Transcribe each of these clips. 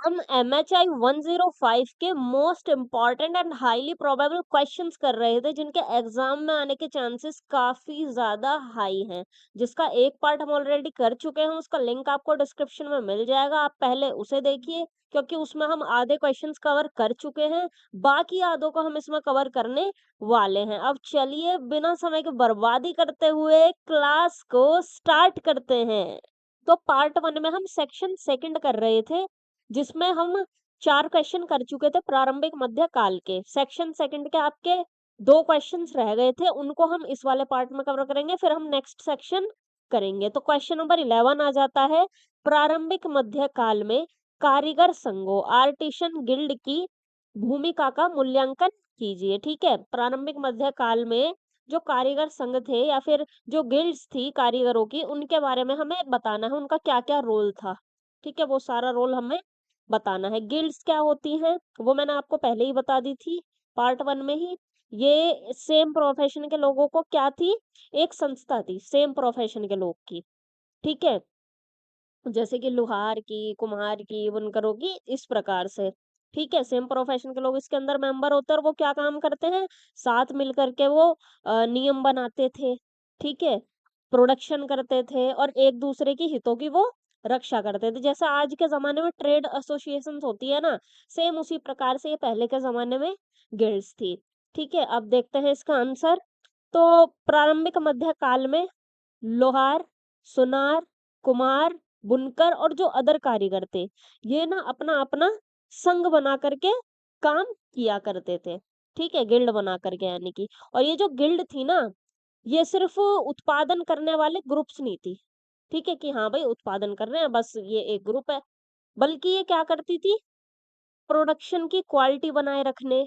हम MHI 105 के most important and highly probable questions कर रहे थे, जिनके एग्जाम में आने के चांसेस काफी ज्यादा हाई हैं, जिसका एक पार्ट हम ऑलरेडी कर चुके हैं। उसका लिंक आपको डिस्क्रिप्शन में मिल जाएगा, आप पहले उसे देखिए, क्योंकि उसमें हम आधे क्वेश्चंस कवर कर चुके हैं, बाकी आधों को हम इसमें कवर करने वाले हैं। अब चलिए बिना समय की बर्बादी करते हुए क्लास को स्टार्ट करते हैं। तो पार्ट 1 में हम सेक्शन सेकंड कर रहे थे, जिसमें हम 4 क्वेश्चन कर चुके थे प्रारंभिक मध्य काल के। सेक्शन सेकंड के आपके 2 क्वेश्चंस रह गए थे, उनको हम इस वाले पार्ट में कवर करेंगे, फिर हम नेक्स्ट सेक्शन करेंगे। तो क्वेश्चन नंबर 11 आ जाता है, प्रारंभिक मध्य काल में कारीगर संघों आर्टिसन गिल्ड की भूमिका का मूल्यांकन कीजिए। ठीक है, प्रारंभिक मध्य काल में जो कारीगर संघ थे या फिर जो गिल्ड्स थी कारीगरों की, उनके बारे में हमें बताना है, उनका क्या क्या रोल था। ठीक है, वो सारा रोल हमें बताना है। गिल्ड्स क्या होती हैं वो मैंने आपको पहले ही बता दी थी पार्ट 1 में ही। ये सेम प्रोफेशन के लोगों को क्या थी, एक संस्था थी सेम प्रोफेशन के लोग की। ठीक है, जैसे कि लोहार की, कुम्हार की, बुनकरों की, इस प्रकार से। ठीक है, सेम प्रोफेशन के लोग इसके अंदर मेंबर होते हैं और वो क्या काम करते हैं, साथ मिलकर के वो नियम बनाते थे। ठीक है, प्रोडक्शन करते थे और एक दूसरे की हितों की वो रक्षा करते थे। जैसे आज के जमाने में ट्रेड एसोसिएशंस होती है ना, सेम उसी प्रकार से ये पहले के जमाने में गिल्ड्स थी। ठीक है, अब देखते हैं इसका आंसर। तो प्रारंभिक मध्य काल में लोहार, सुनार, कुम्हार, बुनकर और जो अदर कारीगर थे, ये ना अपना अपना संघ बना करके काम किया करते थे। ठीक है, गिल्ड बना करके यानी कि, और ये जो गिल्ड थी ना, ये सिर्फ उत्पादन करने वाले ग्रुप्स नहीं थी। ठीक है, कि हाँ भाई उत्पादन कर रहे हैं बस ये एक ग्रुप है, बल्कि ये क्या करती थी, प्रोडक्शन की क्वालिटी बनाए रखने,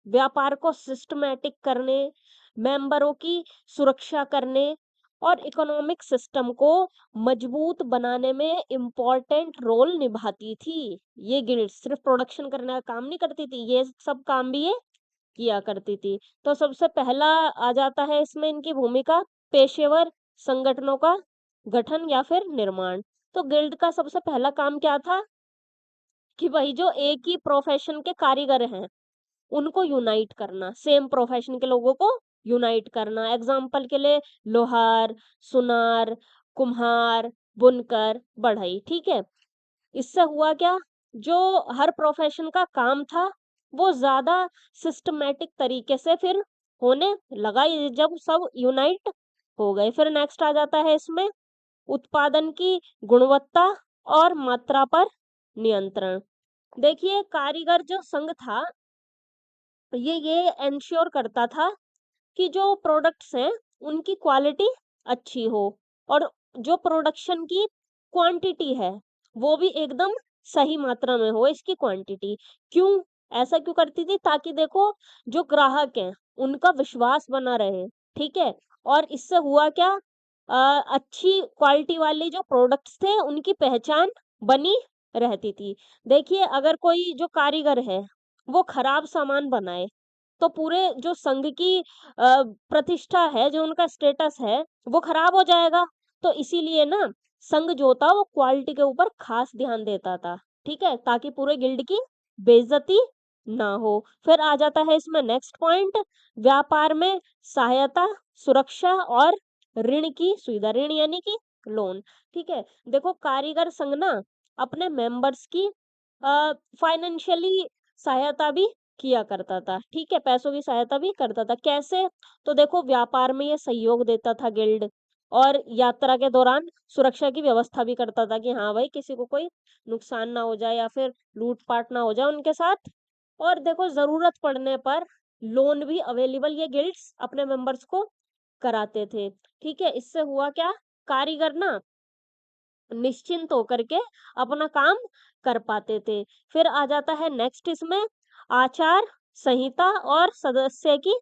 व्यापार को सिस्टमैटिक करने, मेंबरों की सुरक्षा करने और इकोनॉमिक सिस्टम को मजबूत बनाने में इम्पोर्टेंट रोल निभाती थी। ये गिल्ड सिर्फ प्रोडक्शन करने का काम नहीं करती थी, ये सब काम भी ये किया करती थी। तो सबसे पहला आ जाता है इसमें इनकी भूमिका, पेशेवर संगठनों का गठन या फिर निर्माण। तो गिल्ड का सबसे पहला काम क्या था कि भाई जो एक ही प्रोफेशन के कारीगर हैं उनको यूनाइट करना, सेम प्रोफेशन के लोगों को यूनाइट करना। एग्जाम्पल के लिए लोहार, सुनार, कुम्हार, बुनकर, बढ़ई। ठीक है, इससे हुआ क्या, जो हर प्रोफेशन का काम था वो ज्यादा सिस्टमेटिक तरीके से फिर होने लगा, ये जब सब यूनाइट हो गए। फिर नेक्स्ट आ जाता है इसमें उत्पादन की गुणवत्ता और मात्रा पर नियंत्रण। देखिए कारीगर जो संघ था, ये एंश्योर करता था कि जो प्रोडक्ट्स हैं उनकी क्वालिटी अच्छी हो, और जो प्रोडक्शन की क्वांटिटी है वो भी एकदम सही मात्रा में हो इसकी क्वांटिटी। क्यों, ऐसा क्यों करती थी, ताकि देखो जो ग्राहक हैं उनका विश्वास बना रहे। ठीक है, और इससे हुआ क्या, अच्छी क्वालिटी वाली जो प्रोडक्ट्स थे उनकी पहचान बनी रहती थी। देखिए अगर कोई जो कारीगर है वो खराब सामान बनाए, तो पूरे जो संघ की प्रतिष्ठा है, जो उनका स्टेटस है, वो खराब हो जाएगा। तो इसीलिए ना संघ जो था वो क्वालिटी के ऊपर खास ध्यान देता था। ठीक है, ताकि पूरे गिल्ड की बेइज्जती ना हो। फिर आ जाता है इसमें नेक्स्ट पॉइंट, व्यापार में सहायता, सुरक्षा और ऋण की सुविधा, ऋण यानी कि लोन। ठीक है, देखो कारीगर संघ ना अपने मेंबर्स की फाइनेंशियली सहायता भी किया करता था। ठीक है, पैसों की सहायता भी करता था। कैसे, तो देखो व्यापार में ये सहयोग देता था गिल्ड, और यात्रा के दौरान सुरक्षा की व्यवस्था भी करता था कि हाँ भाई किसी को कोई नुकसान ना हो जाए या फिर लूटपाट ना हो जाए उनके साथ। और देखो जरूरत पड़ने पर लोन भी अवेलेबल ये गिल्ड्स अपने मेंबर्स को कराते थे। ठीक है, इससे हुआ क्या, कारीगर ना निश्चिंत होकर के अपना काम कर पाते थे। फिर आ जाता है नेक्स्ट इसमें आचार संहिता और सदस्य की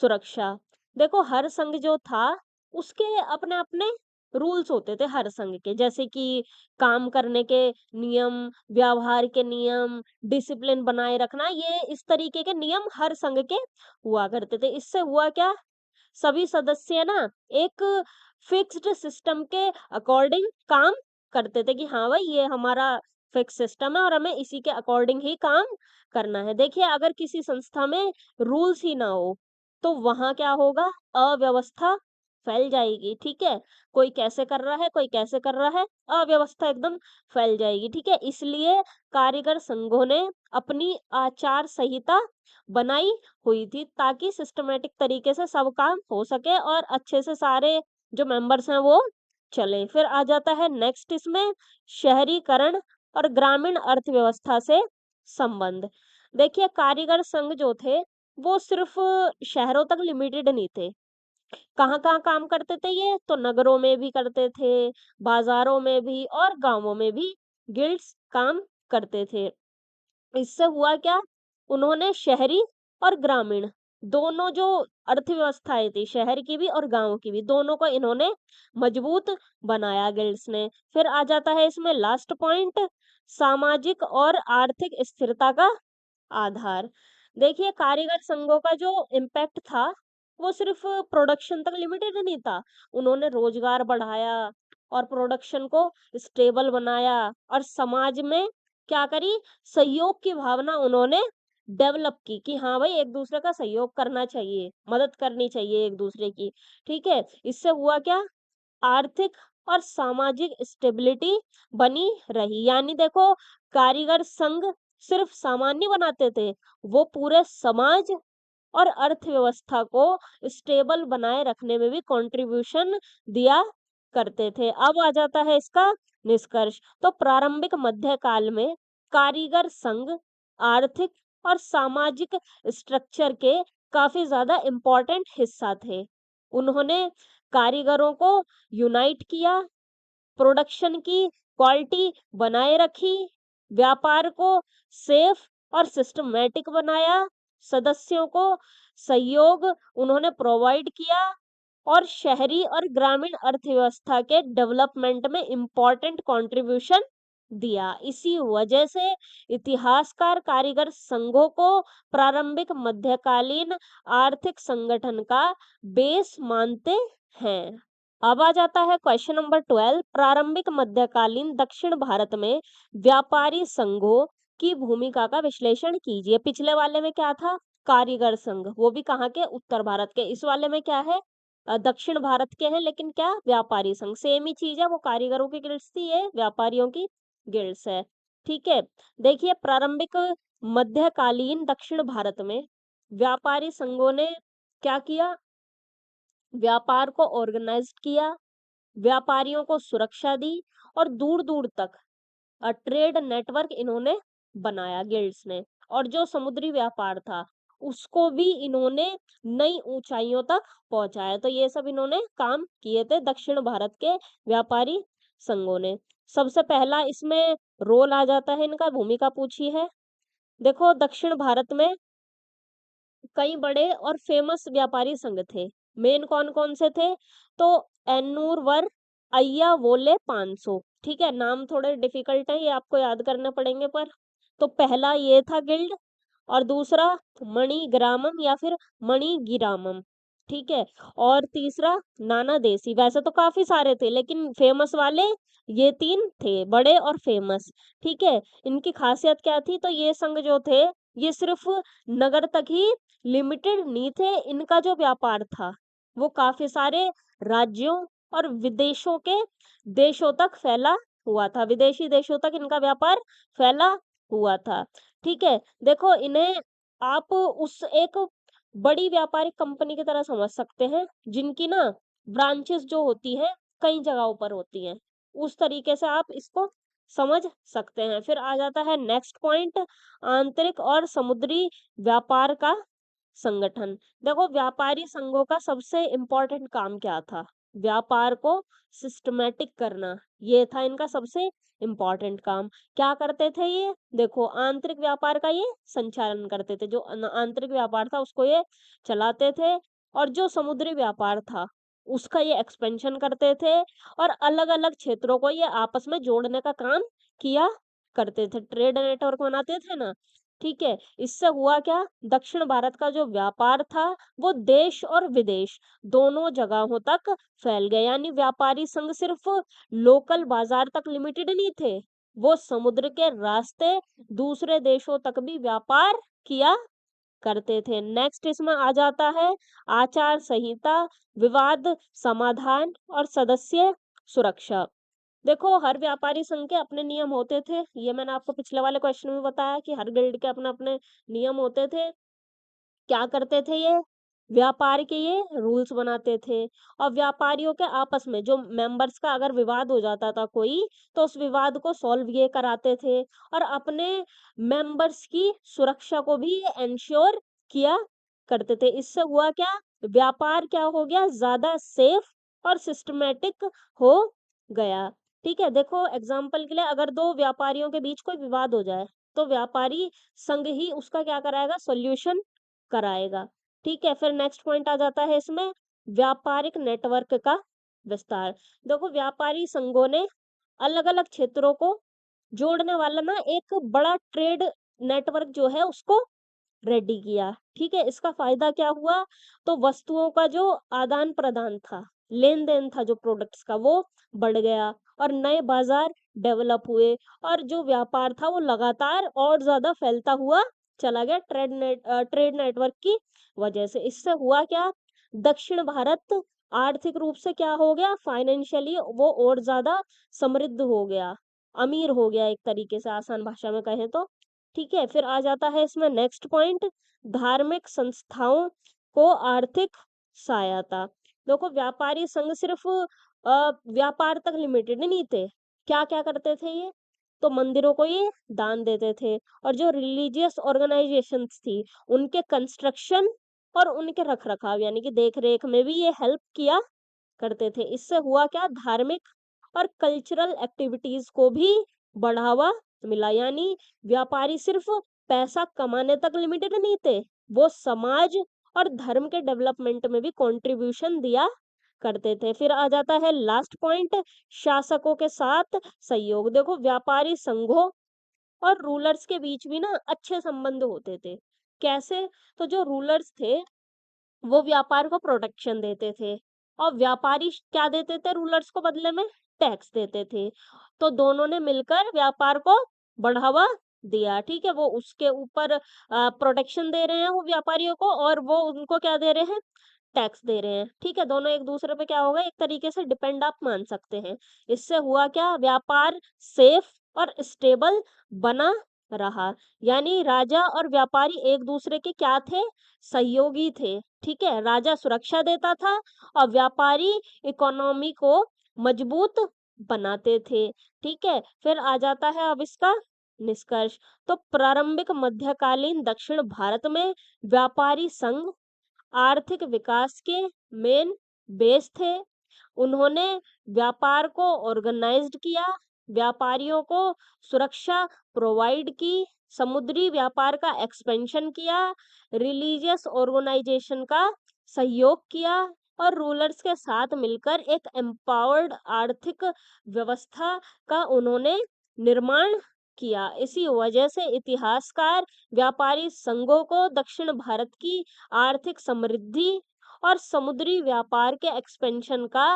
सुरक्षा। देखो हर संघ जो था उसके अपने अपने रूल्स होते थे हर संघ के, जैसे कि काम करने के नियम, व्यवहार के नियम, डिसिप्लिन बनाए रखना, ये इस तरीके के नियम हर संघ के हुआ करते थे। इससे हुआ क्या, सभी सदस्य ना एक फिक्स्ड सिस्टम के अकॉर्डिंग काम करते थे कि हाँ भाई ये हमारा फिक्स सिस्टम है और हमें इसी के अकॉर्डिंग ही काम करना है। देखिए अगर किसी संस्था में रूल्स ही ना हो तो वहां क्या होगा, अव्यवस्था फैल जाएगी। ठीक है, कोई कैसे कर रहा है, कोई कैसे कर रहा है, अव्यवस्था एकदम फैल जाएगी। ठीक है, इसलिए कारीगर संघों ने अपनी आचार संहिता बनाई हुई थी ताकि सिस्टमेटिक तरीके से सब काम हो सके और अच्छे से सारे जो मेंबर्स हैं वो चले। फिर आ जाता है नेक्स्ट इसमें शहरीकरण और ग्रामीण अर्थव्यवस्था से संबंध। देखिए कारीगर संघ जो थे वो सिर्फ शहरों तक लिमिटेड नहीं थे। कहाँ-कहाँ काम करते थे ये? तो नगरों में भी करते थे, बाजारों में भी और गाँवों में भी गिल्ड्स काम करते थे। इससे हुआ क्या? उन्होंने शहरी और ग्रामीण दोनों जो अर्थव्यवस्थाएँ थी, शहर की भी और गाँव की भी, दोनों को इन्होंने मजबूत बनाया गिल्ड्स ने। फिर आ जाता है इसमें लास्ट पॉइंट, सामाजिक और आर्थिक स्थिरता का आधार। देखिए कारीगर संघों का जो इम्पैक्ट था, वो सिर्फ प्रोडक्शन तक लिमिटेड नहीं था। उन्होंने रोजगार बढ़ाया और प्रोडक्शन को स्टेबल बनाया और समाज में क्या करी, सहयोग की भावना उन्होंने डेवलप की कि हाँ भाई एक दूसरे का सहयोग करना चाहिए, मदद करनी चाहिए एक दूसरे की। ठीक है, इससे हुआ क्या, आर्थिक और सामाजिक स्टेबिलिटी बनी रही। यानी देखो कारीगर संघ सिर्फ सामान नहीं बनाते थे, वो पूरे समाज और अर्थव्यवस्था को स्टेबल बनाए रखने में भी कंट्रीब्यूशन दिया करते थे। अब आ जाता है इसका निष्कर्ष। तो प्रारंभिक मध्यकाल में कारीगर संघ आर्थिक और सामाजिक स्ट्रक्चर के काफी ज्यादा इम्पोर्टेंट हिस्सा थे। उन्होंने कारीगरों को यूनाइट किया, प्रोडक्शन की क्वालिटी बनाए रखी, व्यापार को सेफ और सिस्टमैटिक बनाया, सदस्यों को सहयोग उन्होंने प्रोवाइड किया और शहरी और ग्रामीण अर्थव्यवस्था के डेवलपमेंट में इम्पोर्टेंट कंट्रीब्यूशन दिया। इसी वजह से इतिहासकार कारीगर संघों को प्रारंभिक मध्यकालीन आर्थिक संगठन का बेस मानते हैं। अब आ जाता है क्वेश्चन नंबर 12, प्रारंभिक मध्यकालीन दक्षिण भारत में व्यापारी संघों की भूमिका का विश्लेषण कीजिए। पिछले वाले में क्या था, कारीगर संघ, वो भी कहाँ के, उत्तर भारत के। इस वाले में क्या है, दक्षिण भारत के हैं लेकिन क्या, व्यापारी संघ। सेम ही चीज है, वो कारीगरों की गिल्ड्स थी, ये व्यापारियों की गिल्ड्स है। ठीक है, देखिए प्रारंभिक मध्यकालीन दक्षिण भारत में व्यापारी संघों ने क्या किया, व्यापार को ऑर्गेनाइज्ड किया, व्यापारियों को सुरक्षा दी और दूर दूर तक ट्रेड नेटवर्क इन्होंने बनाया गिल्ड्स ने। और जो समुद्री व्यापार था उसको भी इन्होंने नई ऊंचाइयों तक पहुंचाया। तो ये सब इन्होंने काम किए थे दक्षिण भारत के व्यापारी संघों ने। सबसे पहला इसमें रोल आ जाता है इनका, भूमिका पूछी है। देखो दक्षिण भारत में कई बड़े और फेमस व्यापारी संघ थे। मेन कौन कौन से थे, तो एन्नूर वर, अय्या वोले 500। ठीक है, नाम थोड़े डिफिकल्ट है, ये आपको याद करने पड़ेंगे। पर तो पहला ये था गिल्ड और दूसरा मणिग्रामम या फिर मणिगिरामम। ठीक है, और तीसरा नाना देसी। वैसे तो काफी सारे थे लेकिन फेमस वाले ये तीन थे, बड़े और फेमस। ठीक है, इनकी खासियत क्या थी, तो ये संघ जो थे ये सिर्फ नगर तक ही लिमिटेड नहीं थे। इनका जो व्यापार था वो काफी सारे राज्यों और विदेशों के देशों तक फैला हुआ था, विदेशी देशों तक इनका व्यापार फैला हुआ था। ठीक है, देखो इन्हें आप उस एक बड़ी व्यापारिक कंपनी की तरह समझ सकते हैं जिनकी ना ब्रांचेस जो होती हैं कई जगहों पर होती हैं, उस तरीके से आप इसको समझ सकते हैं। फिर आ जाता है नेक्स्ट पॉइंट, आंतरिक और समुद्री व्यापार का संगठन। देखो व्यापारी संघों का सबसे इम्पोर्टेंट काम क्या था, व्यापार को सिस्टमेटिक करना, ये था इनका सबसे इम्पोर्टेंट काम। क्या करते थे ये, देखो आंतरिक व्यापार का ये संचालन करते थे, जो आंतरिक व्यापार था उसको ये चलाते थे, और जो समुद्री व्यापार था उसका ये एक्सपेंशन करते थे, और अलग अलग क्षेत्रों को ये आपस में जोड़ने का काम किया करते थे, ट्रेड नेटवर्क बनाते थे ना। ठीक है, इससे हुआ क्या, दक्षिण भारत का जो व्यापार था वो देश और विदेश दोनों जगहों तक फैल गया। यानी व्यापारी संघ सिर्फ लोकल बाजार तक लिमिटेड नहीं थे, वो समुद्र के रास्ते दूसरे देशों तक भी व्यापार किया करते थे। नेक्स्ट इसमें आ जाता है आचार संहिता, विवाद समाधान और सदस्य सुरक्षा। देखो, हर व्यापारी संघ के अपने नियम होते थे। ये मैंने आपको पिछले वाले क्वेश्चन में बताया कि हर गिल्ड के अपने-अपने नियम होते थे। क्या करते थे ये? व्यापार के ये रूल्स बनाते थे और व्यापारियों के आपस में जो मेंबर्स का अगर विवाद हो जाता था कोई, तो उस विवाद को सॉल्व ये कराते थे और अपने मेंबर्स की सुरक्षा को भी ये एंश्योर किया करते थे। इससे हुआ क्या? व्यापार क्या हो गया? ज़्यादा सेफ और सिस्टमैटिक हो गया। ठीक है? देखो, एग्ज़ाम्पल के लिए अगर 2 व्यापारियों के बीच कोई विवाद हो जाए, तो व्यापारी संघ ही उसका क्या कराएगा? सॉल्यूशन कराएगा। ठीक है? फिर नेक्स्ट पॉइंट आ जाता है इसमें व्यापारिक नेटवर्क का विस्तार। देखो, व्यापारी संघों ने अलग-अलग क्षेत्रों को जोड़ने वाला ना एक बड़ा ट्रेड नेटवर्क जो है उसको रेडी किया। ठीक है? इसका फ़ायदा क्या हुआ? तो वस्तुओं का जो आदान-प्रदान था, लेन-देन था जो प्रोडक्ट्स का, वो बढ़ गया और नए बाज़ार डेवलप हुए और जो व्यापार था वो लगातार और ज़्यादा फैलता हुआ चला गया ट्रेड नेटवर्क की वजह से। इससे हुआ क्या? दक्षिण भारत आर्थिक रूप से क्या हो गया? फाइनेंशियली वो और ज़्यादा समृद्ध हो गया, अमीर हो गया एक तरीके से, आसान भाषा में कहें तो। ठीक है? फिर आ जाता है इसमें नेक्स्ट पॉइंट, धार्मिक संस्थाओं को आर्थिक सहायता। देखो, व्यापारी संघ सिर्फ व्यापार तक लिमिटेड नहीं थे। क्या-क्या करते थे ये? तो मंदिरों को ये दान देते थे और जो रिलीजियस ऑर्गेनाइजेशंस थी, उनके कंस्ट्रक्शन और उनके रख-रखाव यानी कि देख-रेख में भी ये हेल्प किया करते थे। इससे हुआ क्या? धार्मिक और कल्चरल एक्टिविटीज़ को भी बढ़ावा मिला। यानी व्यापारी सिर्फ पैसा कमाने तक लिमिटेड नहीं थे, वो समाज और धर्म के डेवलपमेंट में भी कंट्रीब्यूशन दिया करते थे। फिर आ जाता है लास्ट पॉइंट, शासकों के साथ सहयोग। देखो, व्यापारी संघों और रूलर्स के बीच भी ना अच्छे संबंध होते थे। कैसे? तो जो रूलर्स थे वो व्यापार को प्रोटेक्शन देते थे और व्यापारी क्या देते थे रूलर्स को बदले में? टैक्स देते थे। तो दोनों ने मिलकर व्यापार को बढ़ावा दिया। ठीक है? वो उसके ऊपर प्रोटेक्शन दे रहे हैं वो व्यापारियों को और वो उनको क्या दे रहे हैं? टैक्स दे रहे हैं। ठीक है? दोनों एक-दूसरे पे क्या होगा? एक तरीके से डिपेंड आप मान सकते हैं। इससे हुआ क्या? व्यापार सेफ और स्टेबल बना रहा। यानी राजा और व्यापारी एक-दूसरे के क्या थे? सहयोगी थे। ठीक है? राजा सुरक्षा देता था और व्यापारी इकोनॉमी को मजबूत बनाते थे। ठीक है? फिर आ जाता है अब इसका निष्कर्ष। तो प्रारंभिक मध्यकालीन दक्षिण भारत में व्यापारी संघ आर्थिक विकास के मेन बेस थे। उन्होंने व्यापार को ऑर्गेनाइज्ड किया, व्यापारियों को सुरक्षा प्रोवाइड की, समुद्री व्यापार का एक्सपेंशन किया, रिलीजियस ऑर्गेनाइजेशन का सहयोग किया और रूलर्स के साथ मिलकर एक एम्पावर्ड आर्थिक व्यवस्था का उन्होंने निर्माण किया। इसी वजह से इतिहासकार व्यापारी संघों को दक्षिण भारत की आर्थिक समृद्धि और समुद्री व्यापार के एक्सपेंशन का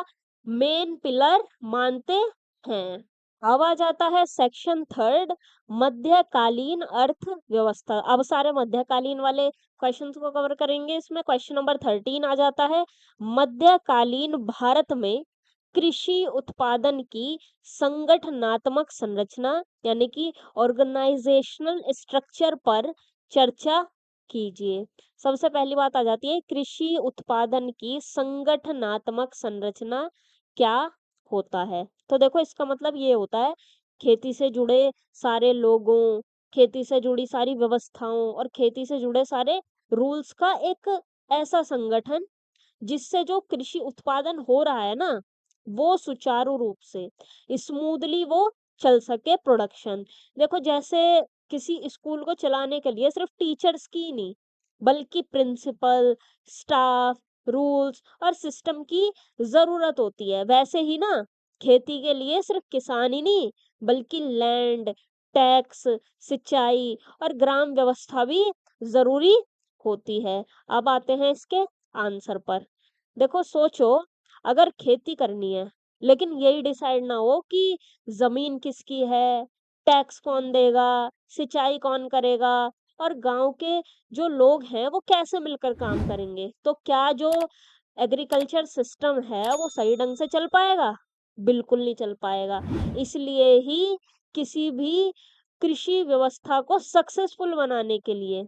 मेन पिलर मानते हैं। अब आ जाता है सेक्शन थर्ड, मध्यकालीन अर्थव्यवस्था। अब सारे मध्यकालीन वाले क्वेश्चंस को कवर करेंगे। इसमें क्वेश्चन नंबर 13 आ जाता है, मध्यकालीन भारत में कृषि उत्पादन की संगठनात्मक संरचना यानी कि ऑर्गेनाइजेशनल स्ट्रक्चर पर चर्चा कीजिए। सबसे पहली बात आ जाती है, कृषि उत्पादन की संगठनात्मक संरचना क्या होता है? तो देखो, इसका मतलब ये होता है खेती से जुड़े सारे लोगों, खेती से जुड़ी सारी व्यवस्थाओं और खेती से जुड़े सारे रूल्स का एक ऐसा संगठन जिससे जो कृषि उत्पादन हो रहा है ना, वो सुचारू रूप से स्मूथली वो चल सके प्रोडक्शन। देखो, जैसे किसी स्कूल को चलाने के लिए सिर्फ टीचर्स की ही नहीं, बल्कि प्रिंसिपल, स्टाफ, रूल्स और सिस्टम की ज़रूरत होती है। वैसे ही ना खेती के लिए सिर्फ किसान ही नहीं, बल्कि लैंड, टैक्स, सिंचाई और ग्राम व्यवस्था भी ज़रूरी होती है। अब आते हैं इसके आंसर पर। देखो, सोचो, अगर खेती करनी है लेकिन यही डिसाइड ना हो कि जमीन किसकी है, टैक्स कौन देगा, सिंचाई कौन करेगा और गांव के जो लोग हैं वो कैसे मिलकर काम करेंगे। तो क्या जो एग्रीकल्चर सिस्टम है वो सही ढंग से चल पाएगा? बिल्कुल नहीं चल पाएगा। इसलिए ही किसी भी कृषि व्यवस्था को सक्सेसफुल बनाने के लिए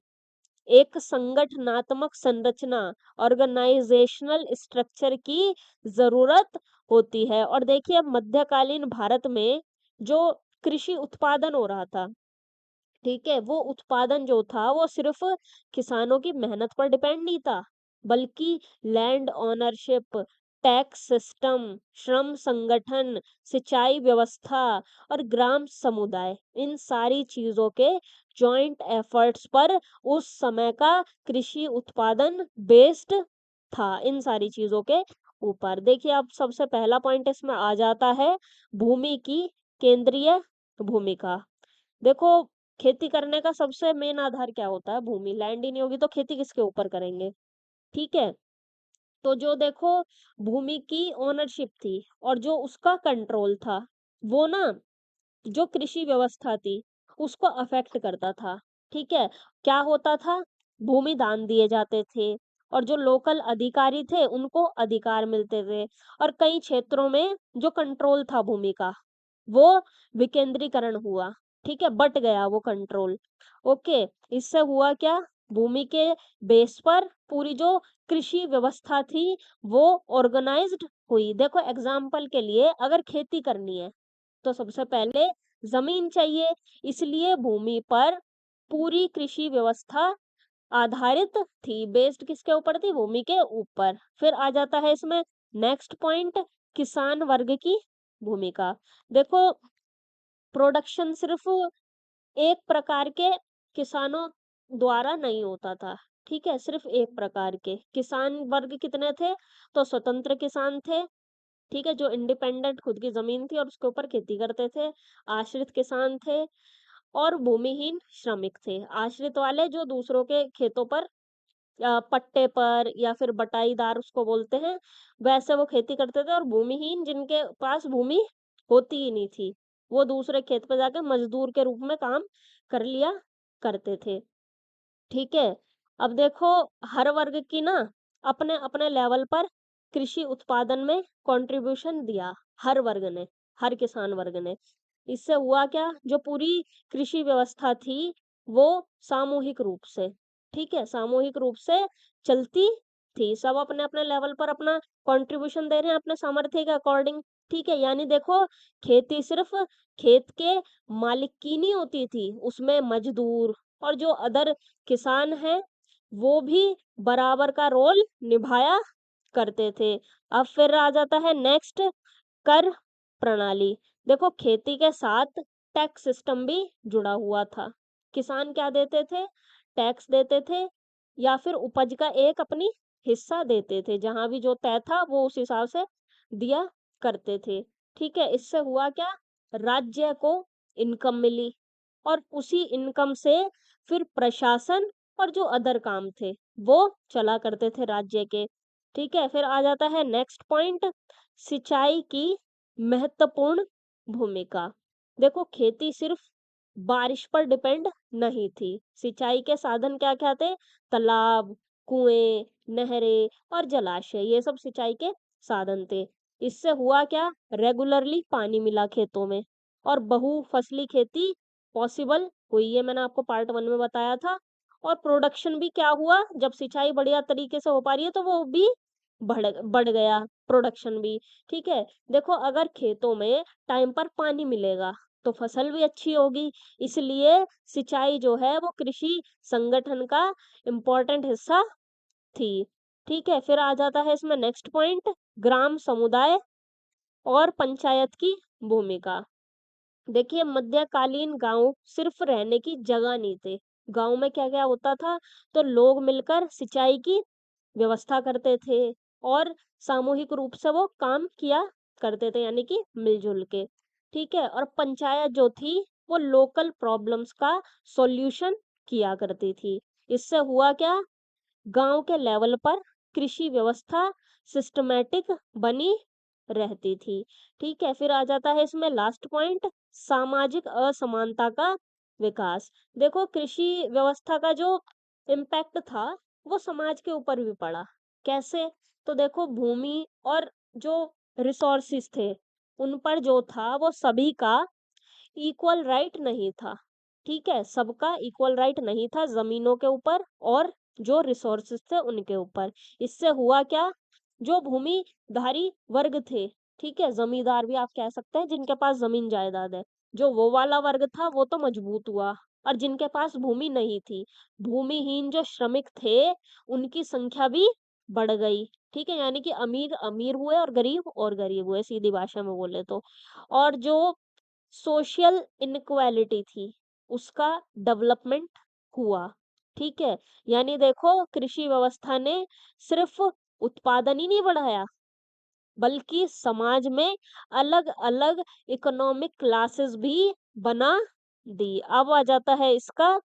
एक संगठनात्मक संरचना, ऑर्गेनाइजेशनल स्ट्रक्चर की जरूरत होती है। और देखिए मध्यकालीन भारत में जो कृषि उत्पादन हो रहा था, ठीक है, वो उत्पादन जो था वो सिर्फ किसानों की मेहनत पर डिपेंड नहीं था, बल्कि लैंड ओनरशिप, टैक्स सिस्टम, श्रम संगठन, सिंचाई व्यवस्था और ग्राम समुदाय, इन सारी चीजों के जॉइंट एफर्ट्स पर उस समय का कृषि उत्पादन बेस्ड था, इन सारी चीजों के ऊपर। देखिए अब सबसे पहला पॉइंट इसमें आ जाता है भूमि की केंद्रीय भूमिका। देखो खेती करने का सबसे मेन आधार क्या होता है? भूमि। लैंड ही नहीं होगी तो खेती किसके ऊपर करेंगे? ठीक है, तो जो देखो भूमि की ओनरशिप थी और जो उसका कंट्रोल था, वो ना जो कृषि व्यवस्था थी उसको अफेक्ट करता था। ठीक है, क्या होता था? भूमि दान दिए जाते थे और जो लोकल अधिकारी थे उनको अधिकार मिलते थे। और कई क्षेत्रों में जो कंट्रोल था भूमि का वो विकेंद्रीकरण हुआ। ठीक है, बट गया वो कंट्रोल। ओके, इससे हुआ क्या? भूमि के बेस पर पूरी जो कृषि व्यवस्था थी वो ऑर्गेनाइज्ड हुई। देखो एग्जाम्पल के लिए अगर खेती करनी है तो सबसे पहले जमीन चाहिए, इसलिए भूमि पर पूरी कृषि व्यवस्था आधारित थी। बेस्ड किसके ऊपर थी? भूमि के ऊपर। फिर आ जाता है इसमें नेक्स्ट पॉइंट, किसान वर्ग की भूमिका। देखो प्रोडक्शन सिर्फ एक प्रकार के किसानों द्वारा नहीं होता था। ठीक है, सिर्फ एक प्रकार के किसान वर्ग कितने थे? तो स्वतंत्र किसान थे, ठीक है, जो इंडिपेंडेंट खुद की जमीन थी और उसके ऊपर खेती करते थे। आश्रित किसान थे और भूमिहीन श्रमिक थे। आश्रित वाले जो दूसरों के खेतों पर पट्टे पर या फिर बटाईदार उसको बोलते हैं, वैसे वो खेती करते थे। और भूमिहीन जिनके पास भूमि होती ही नहीं थी, वो दूसरे खेत पे जाके मजदूर के रूप में काम कर लिया करते थे। ठीक है, अब देखो हर वर्ग की ना अपने अपने लेवल पर कृषि उत्पादन में कंट्रीब्यूशन दिया, हर वर्ग ने, हर किसान वर्ग ने। इससे हुआ क्या? जो पूरी कृषि व्यवस्था थी वो सामूहिक रूप से, ठीक है, सामूहिक रूप से चलती थी। सब अपने अपने लेवल पर अपना कंट्रीब्यूशन दे रहे हैं अपने सामर्थ्य के अकॉर्डिंग। ठीक है, यानी देखो खेती सिर्फ खेत के मालिक की नहीं होती थी, उसमें मजदूर और जो अदर किसान हैं वो भी बराबर का रोल निभाया करते थे। अब फिर आ जाता है नेक्स्ट, कर प्रणाली। देखो खेती के साथ टैक्स सिस्टम भी जुड़ा हुआ था। किसान क्या देते थे? टैक्स देते थे या फिर उपज का एक अपनी हिस्सा देते थे, जहां भी जो तय था वो उस हिसाब से दिया करते थे। ठीक है, इससे हुआ क्या? राज्य को इनकम मिली और उसी इनकम से फिर प्रशासन और जो अदर काम थे वो चला करते थे राज्य के। ठीक है, फिर आ जाता है नेक्स्ट पॉइंट, सिंचाई की महत्वपूर्ण भूमिका। देखो खेती सिर्फ बारिश पर डिपेंड नहीं थी। सिंचाई के साधन क्या क्या थे? तालाब, कुएं, नहरें और जलाशय, ये सब सिंचाई के साधन थे। इससे हुआ क्या? रेगुलरली पानी मिला खेतों में और बहुफसली खेती पॉसिबल हुई। ये मैंने आपको पार्ट 1 में बताया था। और प्रोडक्शन भी क्या हुआ? जब सिंचाई बढ़िया तरीके से हो पा रही है तो वो भी बढ़ बढ़ गया प्रोडक्शन भी। ठीक है, देखो अगर खेतों में टाइम पर पानी मिलेगा तो फसल भी अच्छी होगी। इसलिए सिंचाई जो है वो कृषि संगठन का इम्पोर्टेंट हिस्सा थी। ठीक है, फिर आ जाता है इसमें नेक्स्ट पॉइंट, ग्राम समुदाय और पंचायत की भूमिका। देखिए मध्यकालीन गांव सिर्फ रहने की जगह नहीं थे। गांव में क्या क्या होता था? तो लोग मिलकर सिंचाई की व्यवस्था करते थे और सामूहिक रूप से वो काम किया करते थे, यानी कि मिलजुल के। ठीक है, और पंचायत जो थी वो लोकल प्रॉब्लम्स का सॉल्यूशन किया करती थी। इससे हुआ क्या? गांव के लेवल पर कृषि व्यवस्था सिस्टमैटिक बनी रहती थी। ठीक है, फिर आ जाता है इसमें लास्ट पॉइंट, सामाजिक असमानता का विकास। देखो कृषि व्यवस्था का जो इम्पैक्ट था वो समाज के ऊपर भी पड़ा। कैसे? तो देखो भूमि और जो रिसोर्सेस थे उन पर जो था वो सभी का इक्वल राइट नहीं था। ठीक है, सबका इक्वल राइट नहीं था जमीनों के ऊपर और जो रिसोर्सेस थे उनके ऊपर। इससे हुआ क्या, जो भूमिधारी वर्ग थे, ठीक है, जमींदार भी आप कह सकते हैं जिनके पास जमीन जायदाद है, जो वो वाला वर्ग था वो तो मजबूत हुआ, और जिनके पास भूमि नहीं थी, भूमिहीन जो श्रमिक थे उनकी संख्या भी बढ़ गई। ठीक है, यानी कि अमीर अमीर हुए और गरीब हुए, सीधी भाषा में बोले तो। और जो सोशल इनक्वालिटी थी उसका डेवलपमेंट हुआ। ठीक है, यानी देखो कृषि व्यवस्था ने सिर्फ उत्पादन ही नहीं बढ़ाया बल्कि समाज में अलग अलग इकोनॉमिक क्लासेस भी बना दी। अब आ जाता है इसका